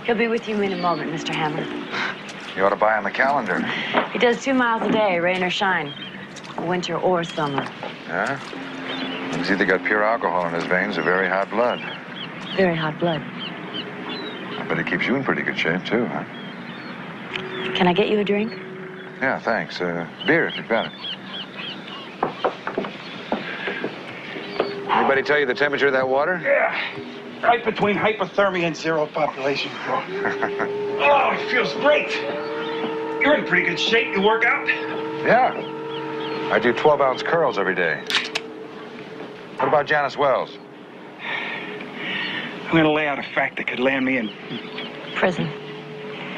He'll be with you in a moment, Mr. Hammer. You ought to buy on the calendar. He does 2 miles a day, rain or shine. Winter or summer. Yeah? He's either got pure alcohol in his veins or very hot blood. Very hot blood. But he keeps you in pretty good shape, too, huh? Can I get you a drink? Yeah, thanks. Beer, if you've got it. Anybody tell you the temperature of that water? Yeah. Right between hypothermia and zero population control. Oh, it feels great. You're in pretty good shape. You work out? Yeah. I do 12-ounce curls every day. What about Janice Wells? I'm going to lay out a fact that could land me in prison.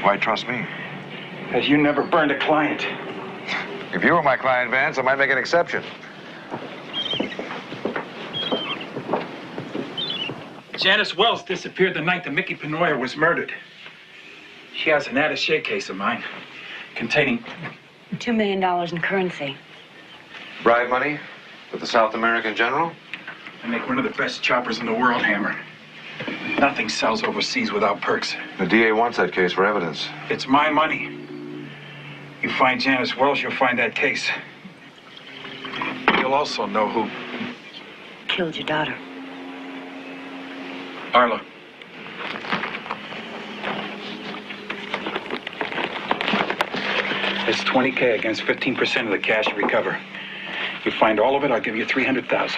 Why trust me? Because you never burned a client. If you were my client, Vance, I might make an exception. Janice Wells disappeared the night that Mickey Penoyer was murdered. She has an attaché case of mine containing $2 million in currency. Bribe money with the South American general? I make one of the best choppers in the world, Hammer. Nothing sells overseas without perks. The DA wants that case for evidence. It's my money. You find Janice Wells, you'll find that case. You'll also know who killed your daughter. Arla. It's $20K against 15% of the cash you recover. You find all of it, I'll give you $300,000.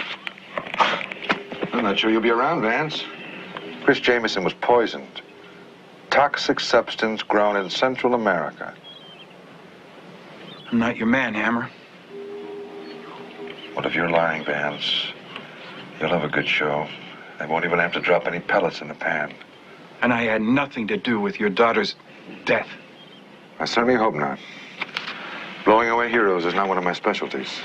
I'm not sure you'll be around, Vance. Chris Jameson was poisoned. Toxic substance grown in Central America. I'm not your man, Hammer. What if you're lying, Vance? You'll have a good show. They won't even have to drop any pellets in the pan. And I had nothing to do with your daughter's death. I certainly hope not. Blowing away heroes is not one of my specialties.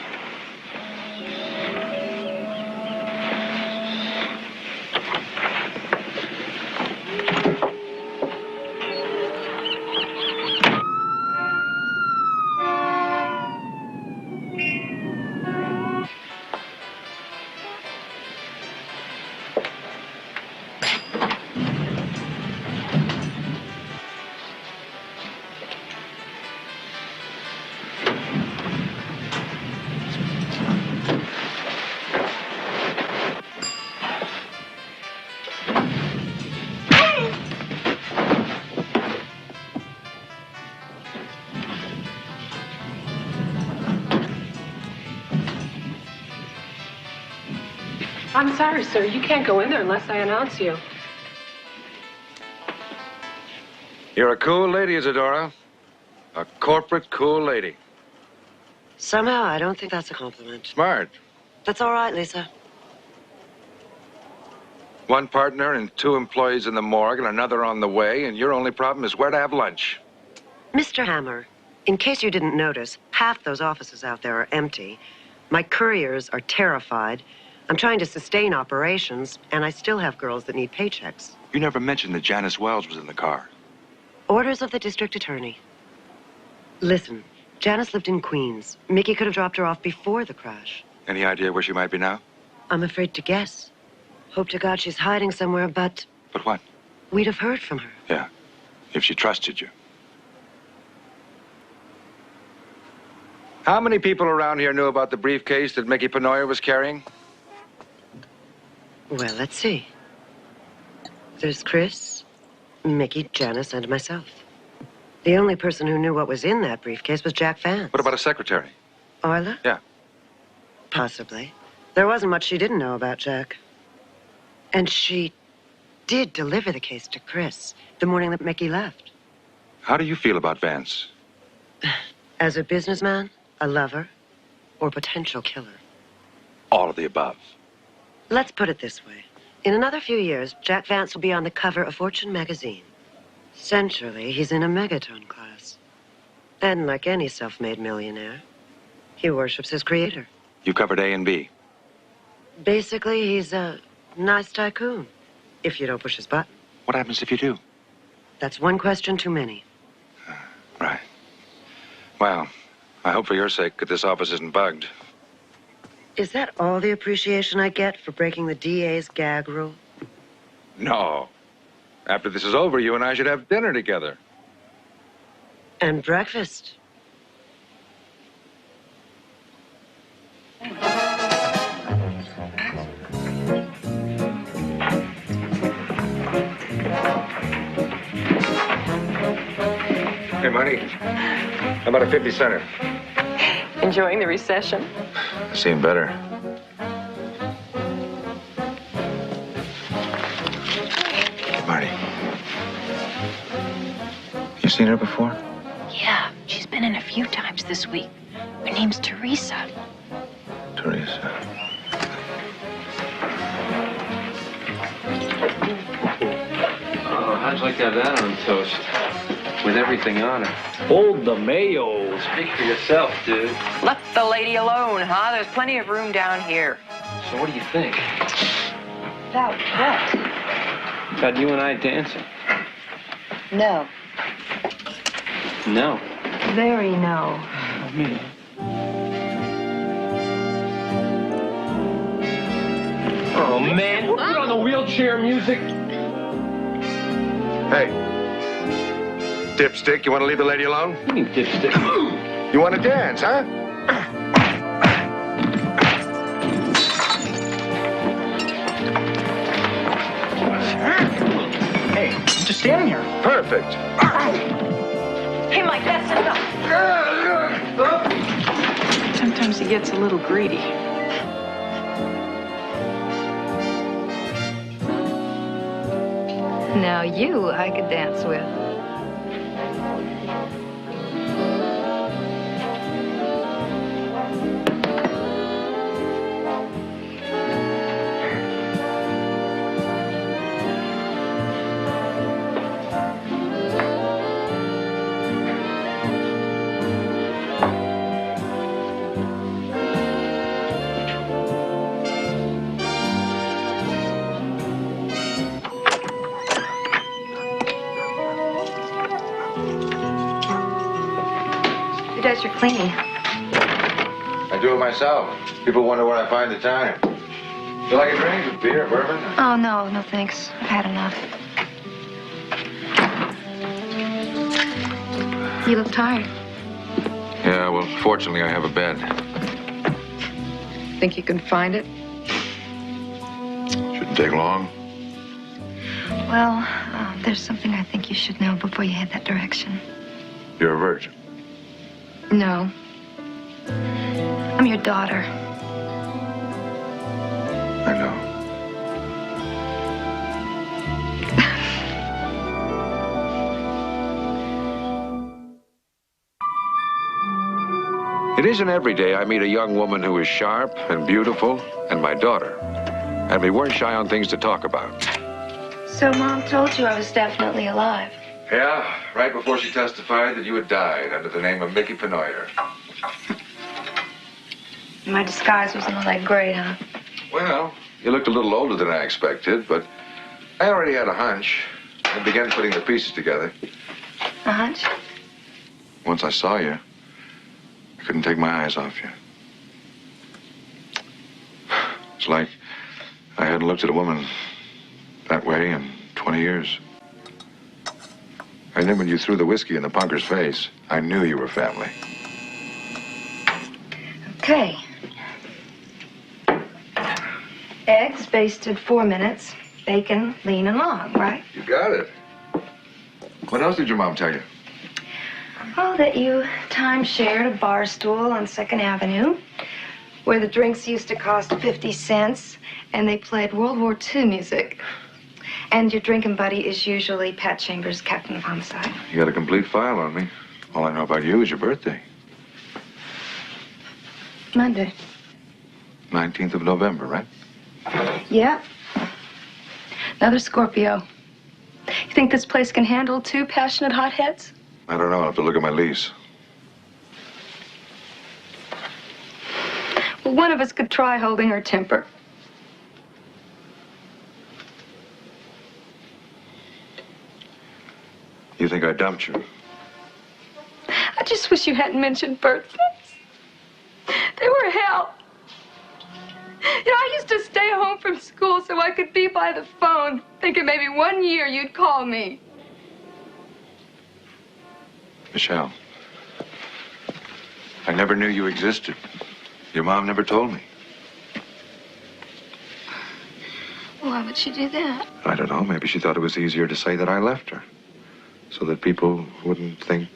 I'm sorry, sir. You can't go in there unless I announce you. You're a cool lady, Isadora. A corporate cool lady. Somehow, I don't think that's a compliment. Smart. That's all right, Lisa. One partner and 2 employees in the morgue and another on the way, and your only problem is where to have lunch. Mr. Hammer, in case you didn't notice, half those offices out there are empty. My couriers are terrified. I'm trying to sustain operations, and I still have girls that need paychecks. You never mentioned that Janice Wells was in the car. Orders of the district attorney. Listen, Janice lived in Queens. Mickey could have dropped her off before the crash. Any idea where she might be now? I'm afraid to guess. Hope to God she's hiding somewhere, but But what? we'd have heard from her. Yeah, if she trusted you. How many people around here knew about the briefcase that Mickey Penoyer was carrying? Well, let's see. There's Chris, Mickey, Janice, and myself. The only person who knew what was in that briefcase was Jack Vance. What about a secretary? Arla? Yeah. Possibly. There wasn't much she didn't know about Jack. And she did deliver the case to Chris the morning that Mickey left. How do you feel about Vance? As a businessman, a lover, or potential killer? All of the above. Let's put it this way. In another few years, Jack Vance will be on the cover of Fortune magazine. Centrally, he's in a megaton class. And like any self-made millionaire, he worships his creator. You covered A and B. Basically, he's a nice tycoon, if you don't push his button. What happens if you do? That's one question too many. Right. Well, I hope for your sake that this office isn't bugged. Is that all the appreciation I get for breaking the DA's gag rule? No. After this is over, you and I should have dinner together. And breakfast. Hey, Marty. How about a 50-center? Enjoying the recession? Seen better. Hey, Marty. You seen her before? Yeah, she's been in a few times this week. Her name's Teresa. Teresa. Oh, how'd you like to have that on toast? With everything on it. Hold the mayo. Speak for yourself, dude. Let the lady alone, huh? There's plenty of room down here. So what do you think? About what? About you and I dancing? No. No. Very no. Oh, man. Put on the wheelchair music. Hey. Dipstick, you want to leave the lady alone? What do you mean, dipstick? You want to dance, huh? Hey, I'm just standing here. Perfect. Hey, Mike, that's enough. Sometimes he gets a little greedy. Now you I could dance with. Who does your cleaning? I do it myself. People wonder where I find the time. You like a drink? Beer, bourbon? Oh, no, no thanks. I've had enough. You look tired. Yeah, well, fortunately, I have a bed. Think you can find it? Shouldn't take long. Well, there's something I think you should know before you head that direction. You're a virgin. No. I'm your daughter. I know. It isn't every day I meet a young woman who is sharp and beautiful and my daughter. And we weren't shy on things to talk about. So Mom told you I was definitely alive. Yeah, right before she testified that you had died under the name of Mickey Penoyer. My disguise wasn't all that great, huh? Well, you looked a little older than I expected, but I already had a hunch and began putting the pieces together. A hunch? Once I saw you, I couldn't take my eyes off you. It's like I hadn't looked at a woman that way in 20 years. And then when you threw the whiskey in the punker's face, I knew you were family. Okay. Eggs basted 4 minutes, bacon lean and long, right? You got it. What else did your mom tell you? Oh, that you time-shared a bar stool on 2nd Avenue, where the drinks used to cost 50 cents, and they played World War II music. And your drinking buddy is usually Pat Chambers, captain of homicide. You got a complete file on me. All I know about you is your birthday. Monday. 19th of November, right? Yeah. Another Scorpio. You think this place can handle 2 passionate hotheads? I don't know. I'll have to look at my lease. Well, one of us could try holding our temper. You think I dumped you? I just wish you hadn't mentioned birthdays. They were hell. You know, I used to stay home from school so I could be by the phone, thinking maybe 1 year you'd call me. Michelle, I never knew you existed. Your mom never told me. Why would she do that? I don't know. Maybe she thought it was easier to say that I left her, so that people wouldn't think.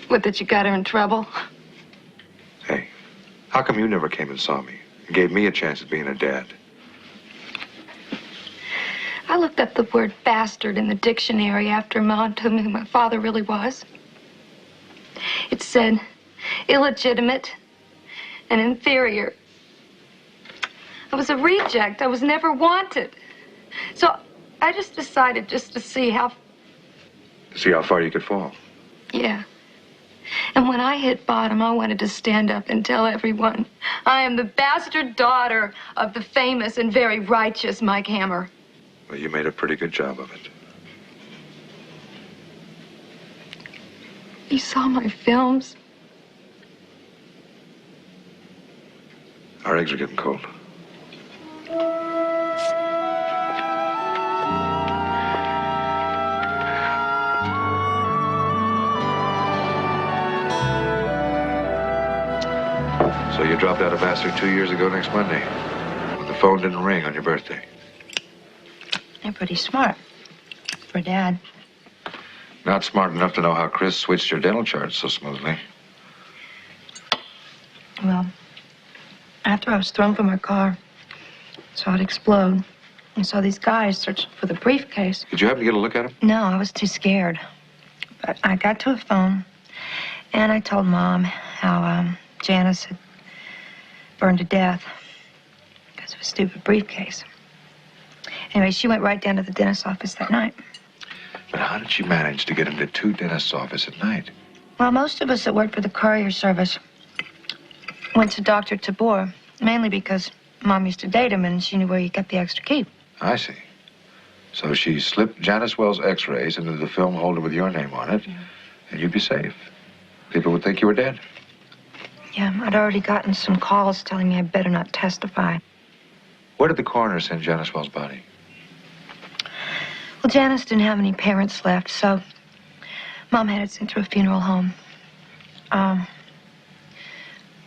What, that you got her in trouble? Hey, how come you never came and saw me and gave me a chance at being a dad? I looked up the word bastard in the dictionary after Mom told me who my father really was. It said illegitimate and inferior. I was a reject. I was never wanted. So I just decided just to see how... See how far you could fall. Yeah. And when I hit bottom, I wanted to stand up and tell everyone I am the bastard daughter of the famous and very righteous Mike Hammer. Well, you made a pretty good job of it. You saw my films. Our eggs are getting cold. So you dropped out of Vassar 2 years ago next Monday, when the phone didn't ring on your birthday. You're pretty smart for Dad. Not smart enough to know how Chris switched your dental charts so smoothly. Well, after I was thrown from my car, saw it explode, and saw these guys searching for the briefcase. Did you happen to get a look at him? No, I was too scared. But I got to a phone, and I told Mom how Janice had burned to death because of a stupid briefcase. Anyway, she went right down to the dentist's office that night. But how did she manage to get into 2 dentists' office at night? Well, most of us that worked for the courier service went to Dr. Tabor, mainly because Mom used to date him and she knew where he kept the extra key. I see. So she slipped Janice Wells' x-rays into the film holder with your name on it, and you'd be safe. People would think you were dead. Yeah, I'd already gotten some calls telling me I better not testify. Where did the coroner send Janice Wells' body? Well, Janice didn't have any parents left, so Mom had it sent to a funeral home.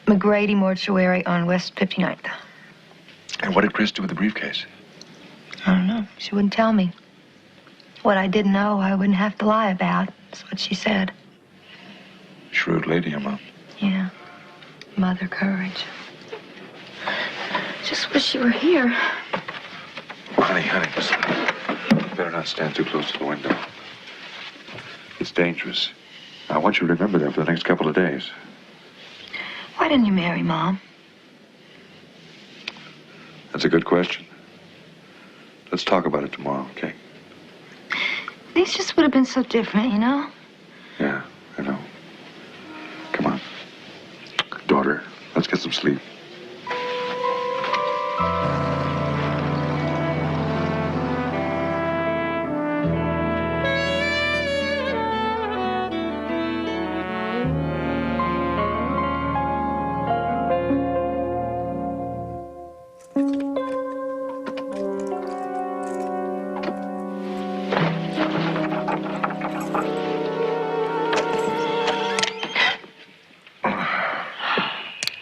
McGrady Mortuary on West 59th. And what did Chris do with the briefcase? I don't know. She wouldn't tell me. What I didn't know, I wouldn't have to lie about. That's what she said. Shrewd lady, your mom. Yeah. Mother courage. Just wish you were here. Honey, listen. You better not stand too close to the window. It's dangerous. I want you to remember that for the next couple of days. Why didn't you marry Mom? That's a good question. Let's talk about it tomorrow, okay? These just would have been so different, you know? Yeah, I know. Come on. Daughter, let's get some sleep.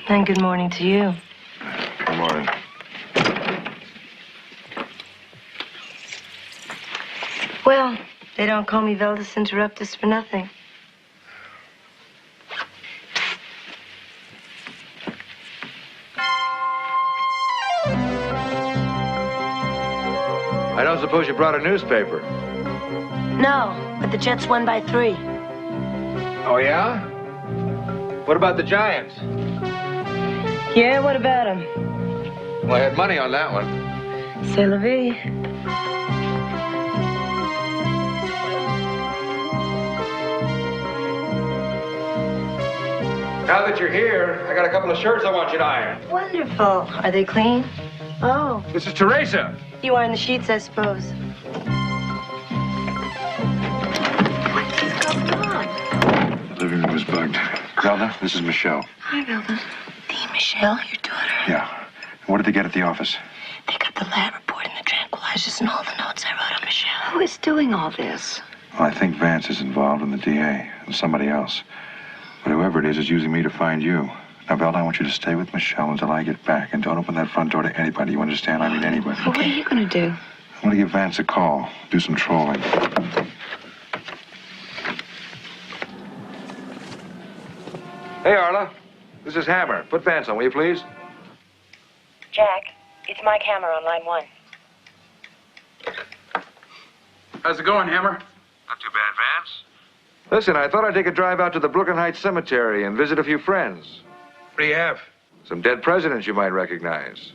And good morning to you. Good morning. Well, they don't call me Veldus Interruptus for nothing. I don't suppose you brought a newspaper. No, but the Jets won by 3. Oh, yeah? What about the Giants? Yeah, what about him? Well, I had money on that one. C'est la vie. Now that you're here, I got a couple of shirts I want you to iron. Wonderful. Are they clean? Oh. This is Teresa. You are in the sheets, I suppose. The living room is bugged. Zelda, this is Michelle. Hi, Velda. The Michelle, your daughter. Yeah. What did they get at the office? They got the lab report and the tranquilizers and all the notes I wrote on Michelle. Who is doing all this? Well, I think Vance is involved in the DA and somebody else. But whoever it is using me to find you. Now, Velda, I want you to stay with Michelle until I get back. And don't open that front door to anybody. You understand? I mean anybody. Well, what are you going to do? I'm going to give Vance a call. Do some trolling. Hey, Arla. This is Hammer. Put Vance on, will you, please? Jack, it's Mike Hammer on line 1. How's it going, Hammer? Not too bad, Vance. Listen, I thought I'd take a drive out to the Brooklyn Heights Cemetery and visit a few friends. What do you have? Some dead presidents you might recognize.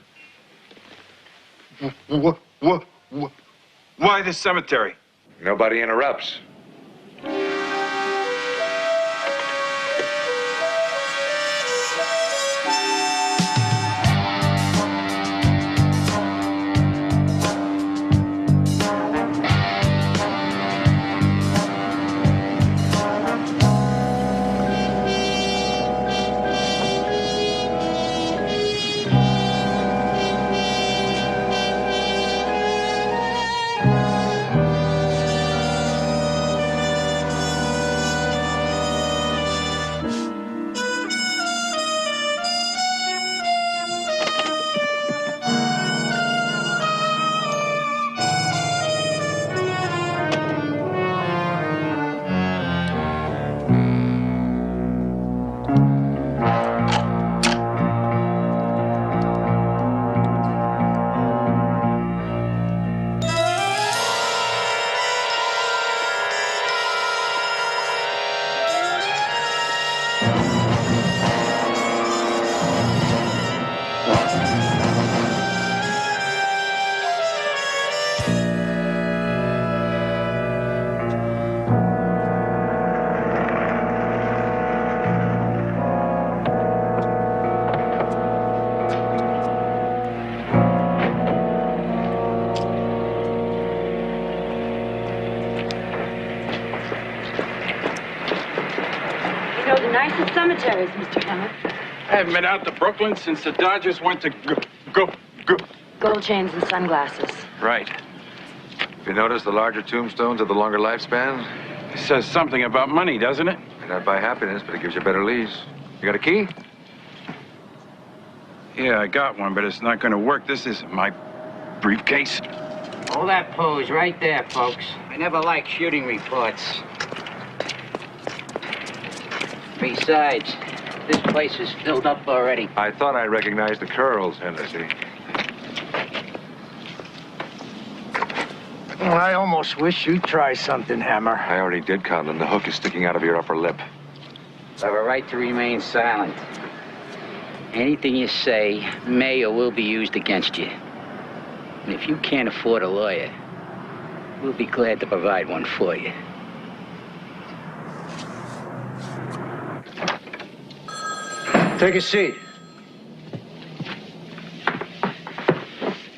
Why this cemetery? Nobody interrupts. Nicest cemeteries, Mr. Hammer. I haven't been out to Brooklyn since the Dodgers went to go. Gold chains and sunglasses. Right. Have you noticed the larger tombstones have the longer lifespan? It says something about money, doesn't it? May not buy happiness, but it gives you better lease. You got a key? Yeah, I got one, but it's not going to work. This isn't my briefcase. Hold that pose right there, folks. I never like shooting reports. Besides, this place is filled up already. I thought I recognized the curls, Hennessy. Well, I almost wish you'd try something, Hammer. I already did, Conlon. The hook is sticking out of your upper lip. I have a right to remain silent. Anything you say may or will be used against you. And if you can't afford a lawyer, we'll be glad to provide one for you. Take a seat.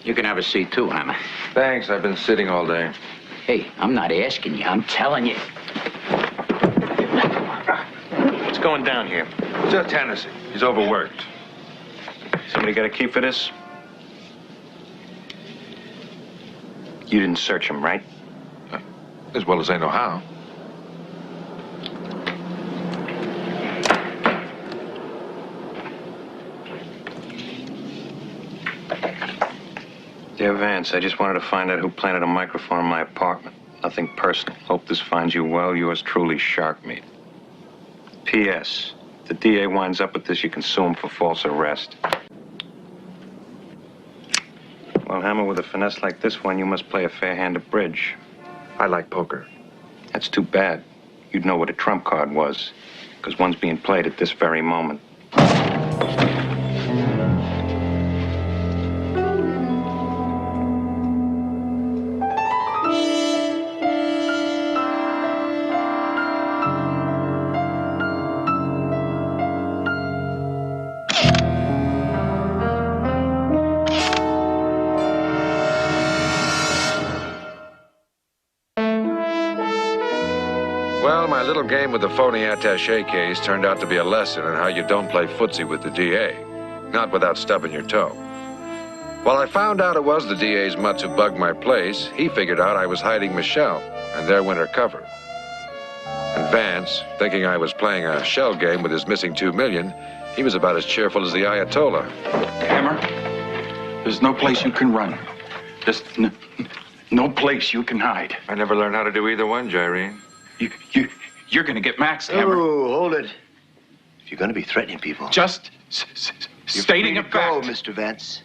You can have a seat too, Hammer. Thanks, I've been sitting all day. Hey, I'm not asking you, I'm telling you. What's going down here? Just Hennessy. He's overworked. Somebody got a key for this? You didn't search him, right? As well as I know how. Dear Vance, I just wanted to find out who planted a microphone in my apartment. Nothing personal. Hope this finds you well. Yours truly, Shark Meat. P.S. If the DA winds up with this, you can sue him for false arrest. Well, Hammer, with a finesse like this one, you must play a fair hand of bridge. I like poker. That's too bad. You'd know what a trump card was, because one's being played at this very moment. Well, my little game with the phony attaché case turned out to be a lesson in how you don't play footsie with the DA. Not without stubbing your toe. While I found out it was the DA's mutts who bugged my place, he figured out I was hiding Michelle, and there went her cover. And Vance, thinking I was playing a shell game with his missing $2 million, he was about as cheerful as the Ayatollah. Hammer, there's no place you can run. There's no place you can hide. I never learned how to do either one, Jaireen. You're gonna get maxed, Hammer. Oh, hold it. If you're gonna be threatening people... Just stating a fact. Go, Mr. Vance.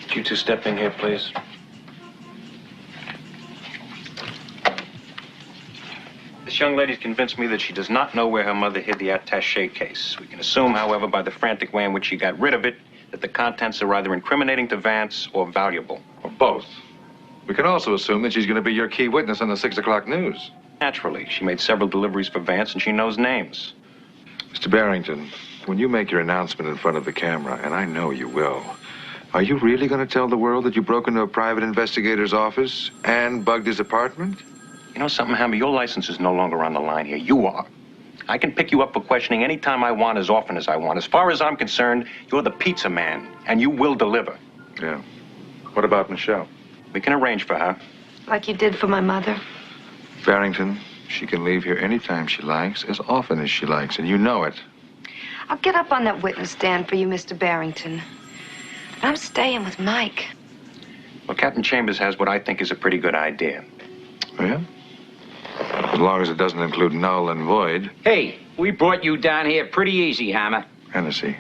Could you two step in here, please? This young lady's convinced me that she does not know where her mother hid the attaché case. We can assume, however, by the frantic way in which she got rid of it, that the contents are either incriminating to Vance or valuable. Or both. We can also assume that she's going to be your key witness on the 6 o'clock news. Naturally. She made several deliveries for Vance, and she knows names. Mr. Barrington, when you make your announcement in front of the camera, and I know you will, are you really going to tell the world that you broke into a private investigator's office and bugged his apartment? You know something, Hammer? Your license is no longer on the line here. You are. I can pick you up for questioning anytime I want, as often as I want. As far as I'm concerned, you're the pizza man, and you will deliver. Yeah. What about Michelle? We can arrange for her. Like you did for my mother. Barrington, she can leave here anytime she likes, as often as she likes, and you know it. I'll get up on that witness stand for you, Mr. Barrington. But I'm staying with Mike. Well, Captain Chambers has what I think is a pretty good idea. Oh, yeah? As long as it doesn't include null and void. Hey, we brought you down here pretty easy, Hammer. Hennessy,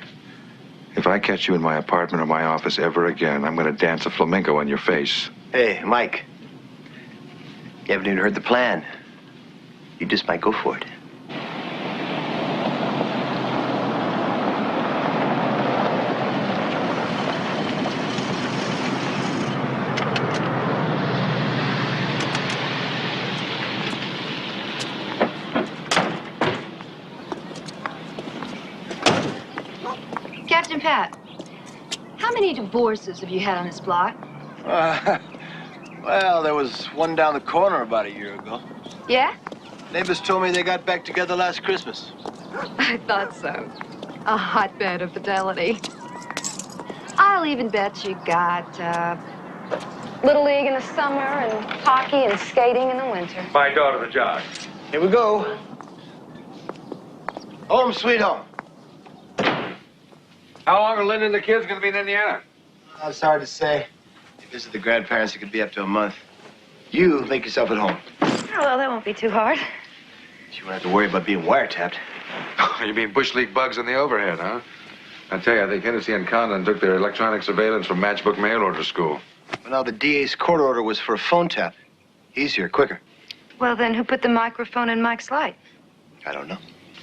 if I catch you in my apartment or my office ever again, I'm going to dance a flamenco on your face. Hey, Mike. You haven't even heard the plan. You just might go for it. Captain Pat, how many divorces have you had on this block? Well, there was one down the corner about a year ago. Yeah? Neighbors told me they got back together last Christmas. I thought so. A hotbed of fidelity. I'll even bet you got Little League in the summer and hockey and skating in the winter. My daughter, the jog. Here we go. Home sweet home. How long are Linda and the kids going to be in Indiana? It's hard to say. If you visit the grandparents, it could be up to a month. You make yourself at home. Oh, well, that won't be too hard. You won't have to worry about being wiretapped. You mean Bush League bugs on the overhead, huh? I tell you, I think Hennessy and Condon took their electronic surveillance from Matchbook mail order school. Well, now, the DA's court order was for a phone tap. Easier, quicker. Well, then who put the microphone in Mike's light? I don't know.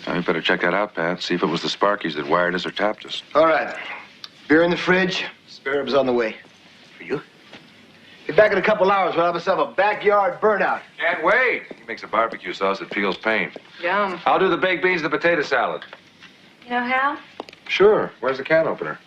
Now, we better check that out, Pat. See if it was the Sparkies that wired us or tapped us. All right. Beer in the fridge. Spare ribs on the way. For you? Be back in a couple hours. We'll have us a backyard burnout. Can't wait. He makes a barbecue sauce that feels pain. Yum. I'll do the baked beans and the potato salad. You know how? Sure. Where's the can opener?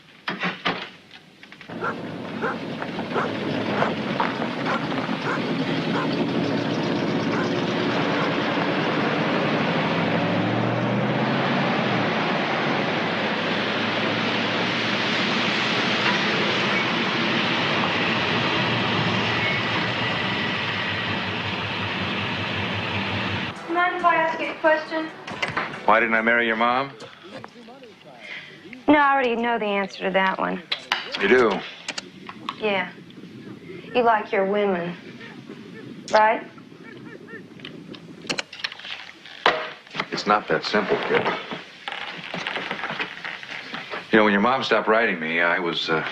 Mind if I ask you a question? Why didn't I marry your mom? No, I already know the answer to that one. You do. Yeah. You like your women, right? It's not that simple, kid. You know, when your mom stopped writing me, I was in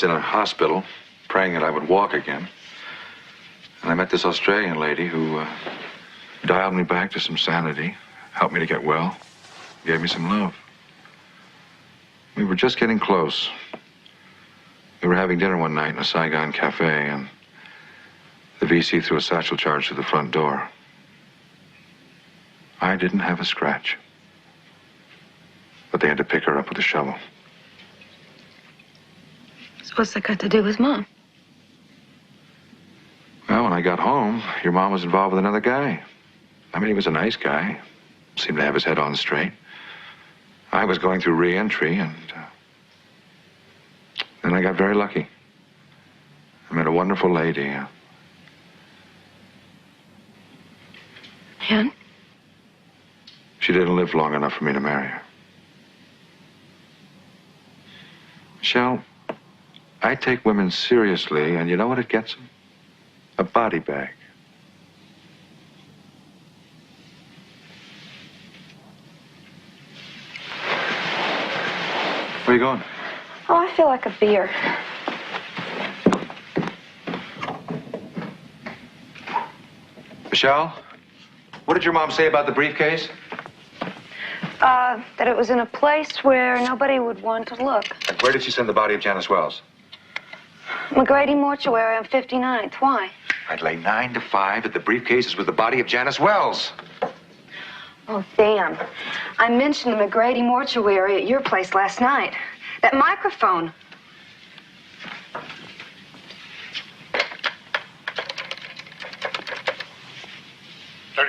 a hospital praying that I would walk again. And I met this Australian lady who dialed me back to some sanity, helped me to get well, gave me some love. We were just getting close. We were having dinner one night in a Saigon cafe, and the VC threw a satchel charge through the front door. I didn't have a scratch, but they had to pick her up with a shovel. So what's that got to do with Mom? Well, when I got home, your mom was involved with another guy. I mean, he was a nice guy. Seemed to have his head on straight. I was going through re-entry, and then I got very lucky. I met a wonderful lady. And? She didn't live long enough for me to marry her. Michelle, I take women seriously, and you know what it gets them? A body bag. Where are you going? Oh, I feel like a beer. Michelle, what did your mom say about the briefcase? That it was in a place where nobody would want to look. Where did she send the body of Janice Wells? McGrady Mortuary on 59th. Why? I'd lay 9 to 5 at the briefcases with the body of Janice Wells. Oh, damn. I mentioned the McGrady Mortuary at your place last night. That microphone.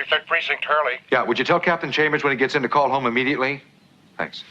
Third Precinct, Hurley. Yeah, would you tell Captain Chambers when he gets in to call home immediately? Thanks.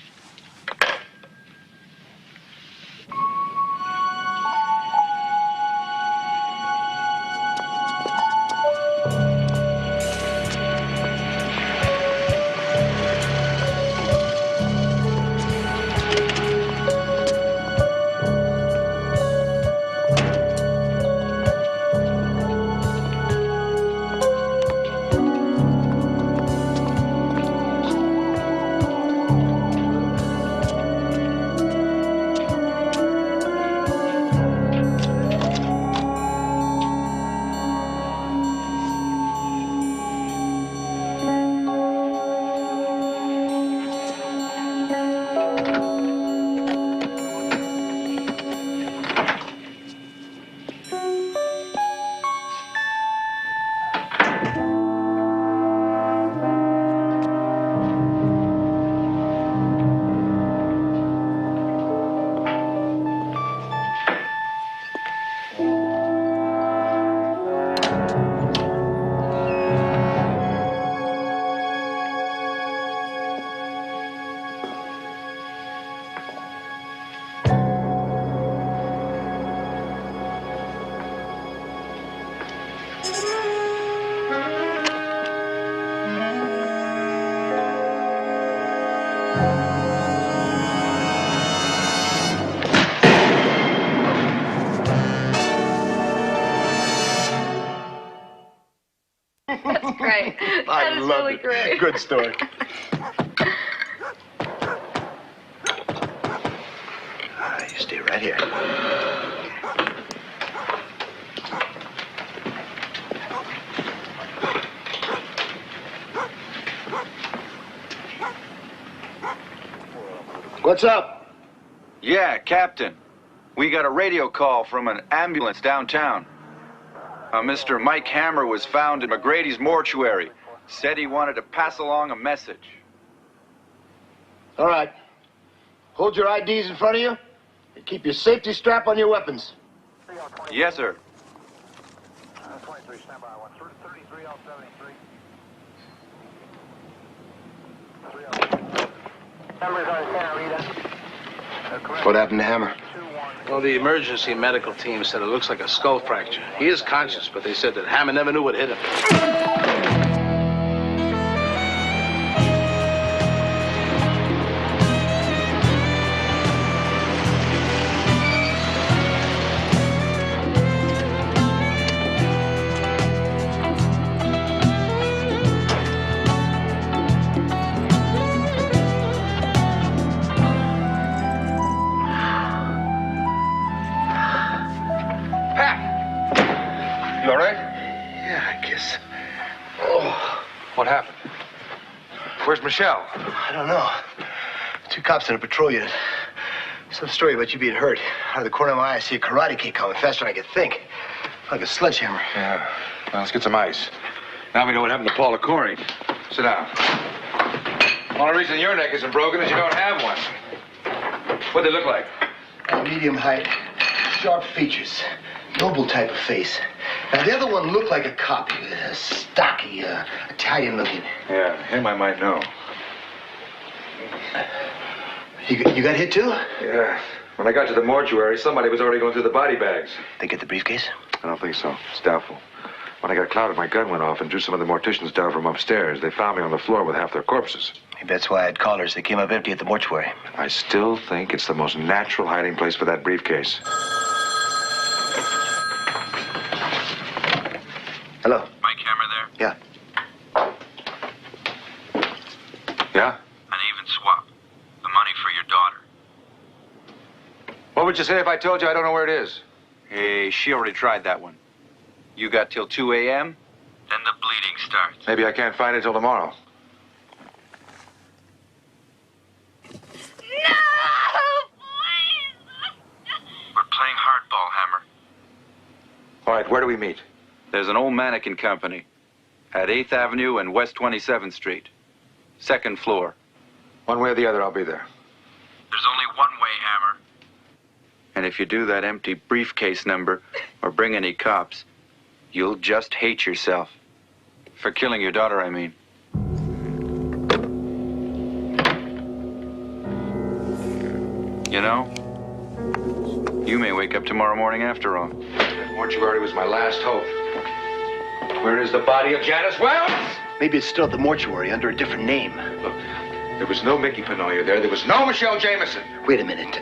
That's great. I That is love really it. great. Good story. You stay right here. What's up? Yeah, Captain. We got a radio call from an ambulance downtown. Mr. Mike Hammer was found in McGrady's mortuary. Said he wanted to pass along a message. All right. Hold your IDs in front of you and keep your safety strap on your weapons. Yes, sir. 23, stand by. 33 off 73. 3 Numbers on center, Rita. What happened to Hammer? Well, the emergency medical team said it looks like a skull fracture. He is conscious, but they said that Hammer never knew what hit him. You all right? Yeah, I guess. What happened? Where's Michelle? I don't know. 2 cops in a patrol unit. Some story about you being hurt. Out of the corner of my eye, I see a karate kick coming faster than I could think. Like a sledgehammer. Yeah. Well, let's get some ice. Now we know what happened to Paula Corey. Sit down. The only reason your neck isn't broken is you don't have one. What'd they look like? Medium height, sharp features, noble type of face. Now, the other one looked like a cop. Stocky, Italian-looking. Yeah, him I might know. You got hit, too? Yeah. When I got to the mortuary, somebody was already going through the body bags. They get the briefcase? I don't think so. It's doubtful. When I got clouded, my gun went off and drew some of the morticians down from upstairs. They found me on the floor with half their corpses. Maybe that's why I had callers. They came up empty at the mortuary. I still think it's the most natural hiding place for that briefcase. Hello? Mike Hammer there? Yeah. Yeah? An even swap. The money for your daughter. What would you say if I told you I don't know where it is? Hey, she already tried that one. You got till 2 a.m.? Then the bleeding starts. Maybe I can't find it till tomorrow. We're playing hardball, Hammer. All right, where do we meet? There's an old mannequin company at 8th Avenue and West 27th Street. 2nd floor. One way or the other, I'll be there. There's only one way, Hammer. And if you do that empty briefcase number or bring any cops, you'll just hate yourself. For killing your daughter, I mean. You know, you may wake up tomorrow morning after all. That mortuary was my last hope. Where is the body of Janice Wells? Maybe it's still at the mortuary under a different name. Look, there was no Mickey Penoyer there. There was no Michelle Jameson. Wait a minute.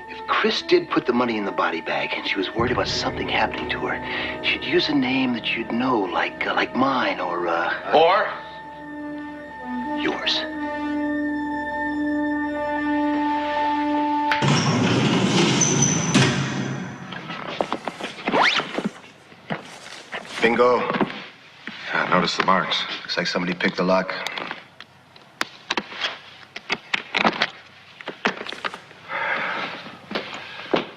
If Chris did put the money in the body bag and she was worried about something happening to her, she'd use a name that you'd know, like mine or yours. Bingo. Yeah, notice the marks. Looks like somebody picked the lock.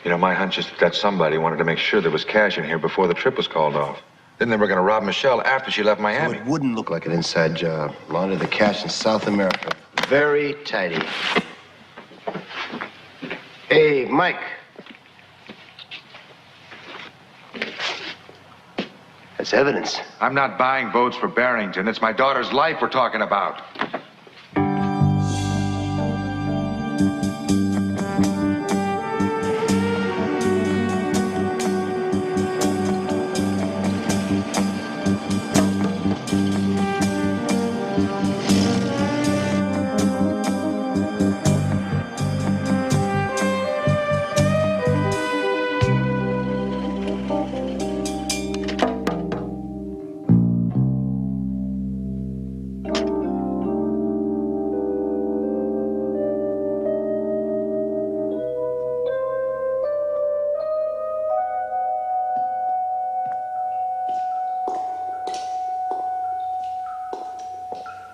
You know, my hunch is that somebody wanted to make sure there was cash in here before the trip was called off. Then they were going to rob Michelle after she left Miami. So it wouldn't look like an inside job. Laundered the cash in South America. Very tidy. Hey, Mike. That's evidence. I'm not buying votes for Barrington. It's my daughter's life we're talking about.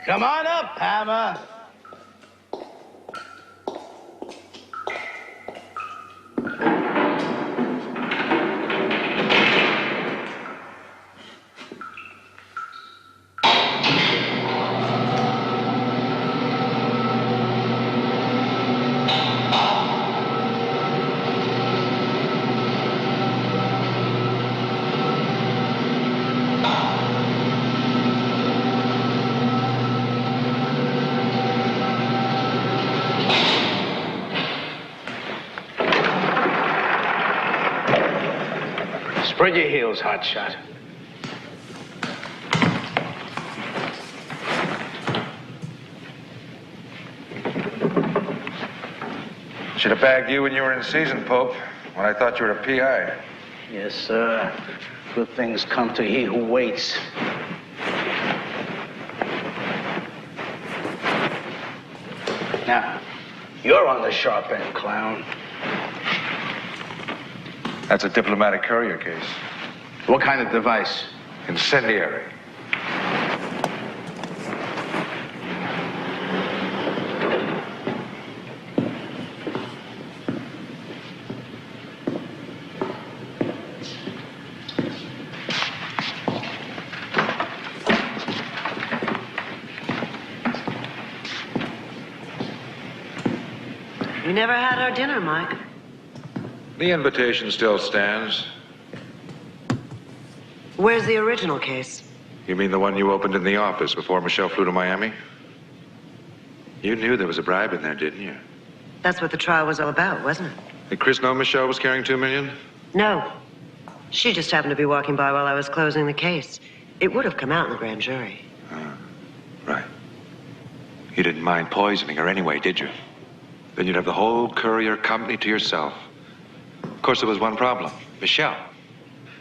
Come on up, Hammer. Spread your heels, hotshot. Should have bagged you when you were in season, Pope, when I thought you were a PI. Yes, sir. Good things come to he who waits. Now, you're on the sharp end, clown. That's a diplomatic courier case. What kind of device? Incendiary. We never had our dinner, Mike. The invitation still stands. Where's the original case? You mean the one you opened in the office before Michelle flew to Miami? You knew there was a bribe in there, didn't you? That's what the trial was all about, wasn't it? Did Chris know Michelle was carrying $2 million? No. She just happened to be walking by while I was closing the case. It would have come out in the grand jury. Right. You didn't mind poisoning her anyway, did you? Then you'd have the whole courier company to yourself. Of course, there was one problem. Michelle.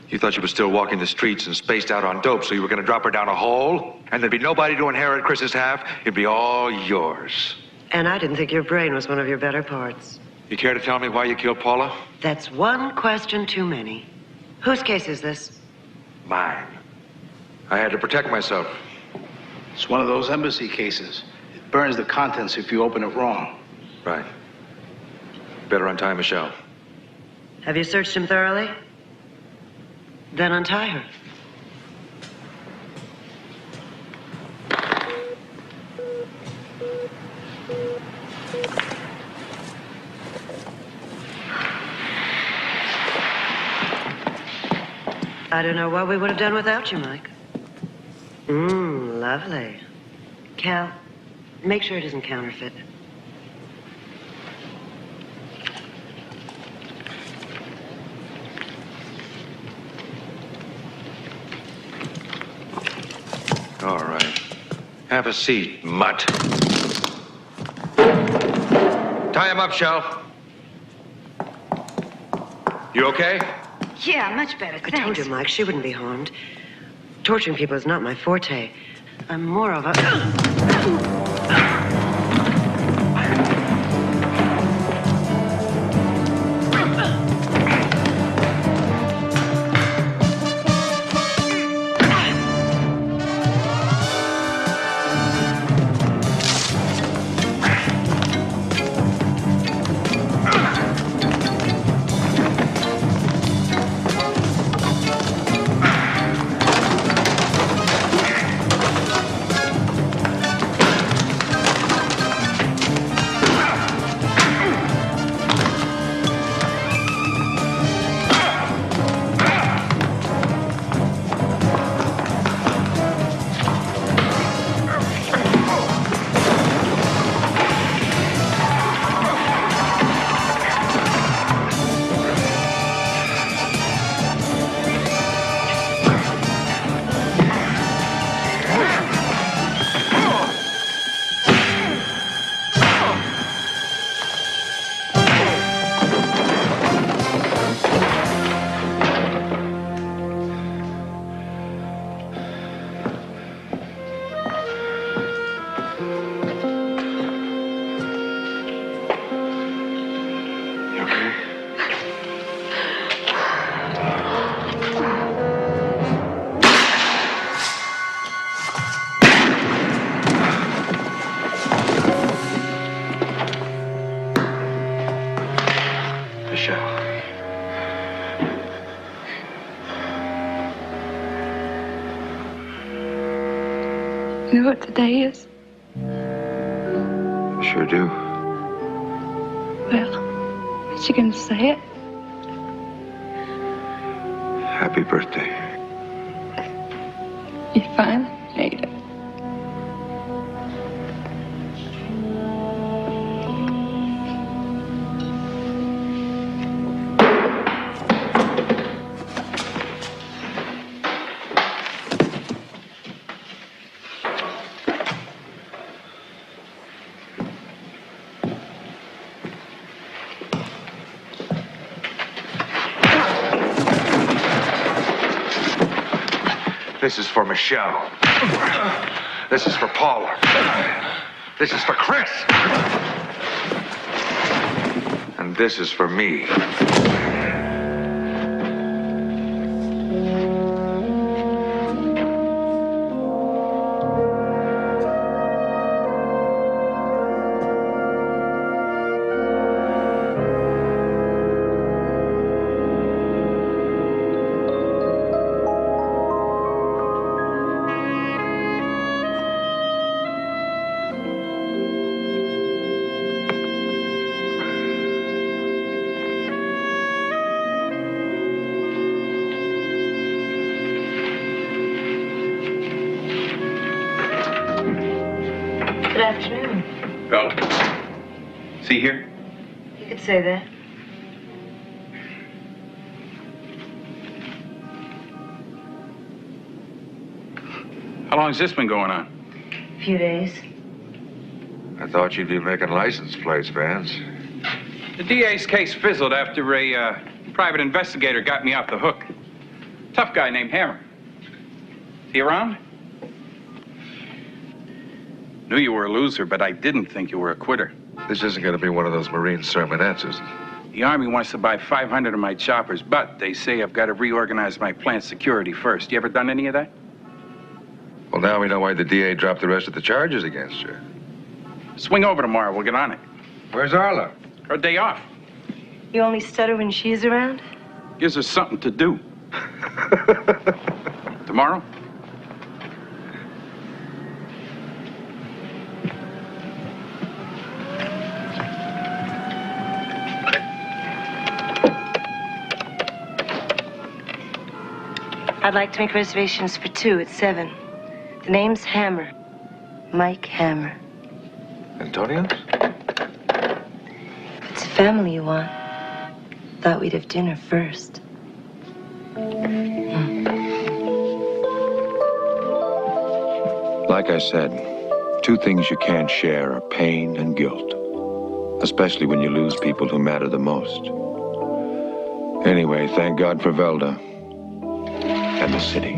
You thought she was still walking the streets and spaced out on dope, so you were going to drop her down a hole, and there'd be nobody to inherit Chris's half. It'd be all yours. And I didn't think your brain was one of your better parts. You care to tell me why you killed Paula? That's one question too many. Whose case is this? Mine. I had to protect myself. It's one of those embassy cases. It burns the contents if you open it wrong. Right. Better untie Michelle. Have you searched him thoroughly? Then untie her. I don't know what we would have done without you, Mike. Lovely. Cal, make sure it isn't counterfeit. All right. Have a seat, mutt. Tie him up, Shell. You okay? Yeah, much better, I told you, Mike, she wouldn't be harmed. Torturing people is not my forte. I'm more of a... You know what today is? Sure do. Well, aren't you gonna say it? Happy birthday. You finally made it. This is for Michelle. This is for Paula. This is for Chris. And this is for me. Good afternoon. Bella. See here? You could say that. How long has this been going on? A few days. I thought you'd be making license plates, Vance. The DA's case fizzled after a private investigator got me off the hook. Tough guy named Hammer. Is he around? Knew you were a loser, but I didn't think you were a quitter. This isn't going to be one of those Marine sermonettes, is it? The Army wants to buy 500 of my choppers, but they say I've got to reorganize my plant security first. You ever done any of that? Well, now we know why the DA dropped the rest of the charges against you. Swing over tomorrow. We'll get on it. Where's Arla? Her day off. You only stutter when she's around? Gives us something to do. Tomorrow? I'd like to make reservations for 2 at 7. The name's Hammer. Mike Hammer. Antonio's? If it's a family you want, thought we'd have dinner first. Like I said, 2 things you can't share are pain and guilt. Especially when you lose people who matter the most. Anyway, thank God for Velda and the city.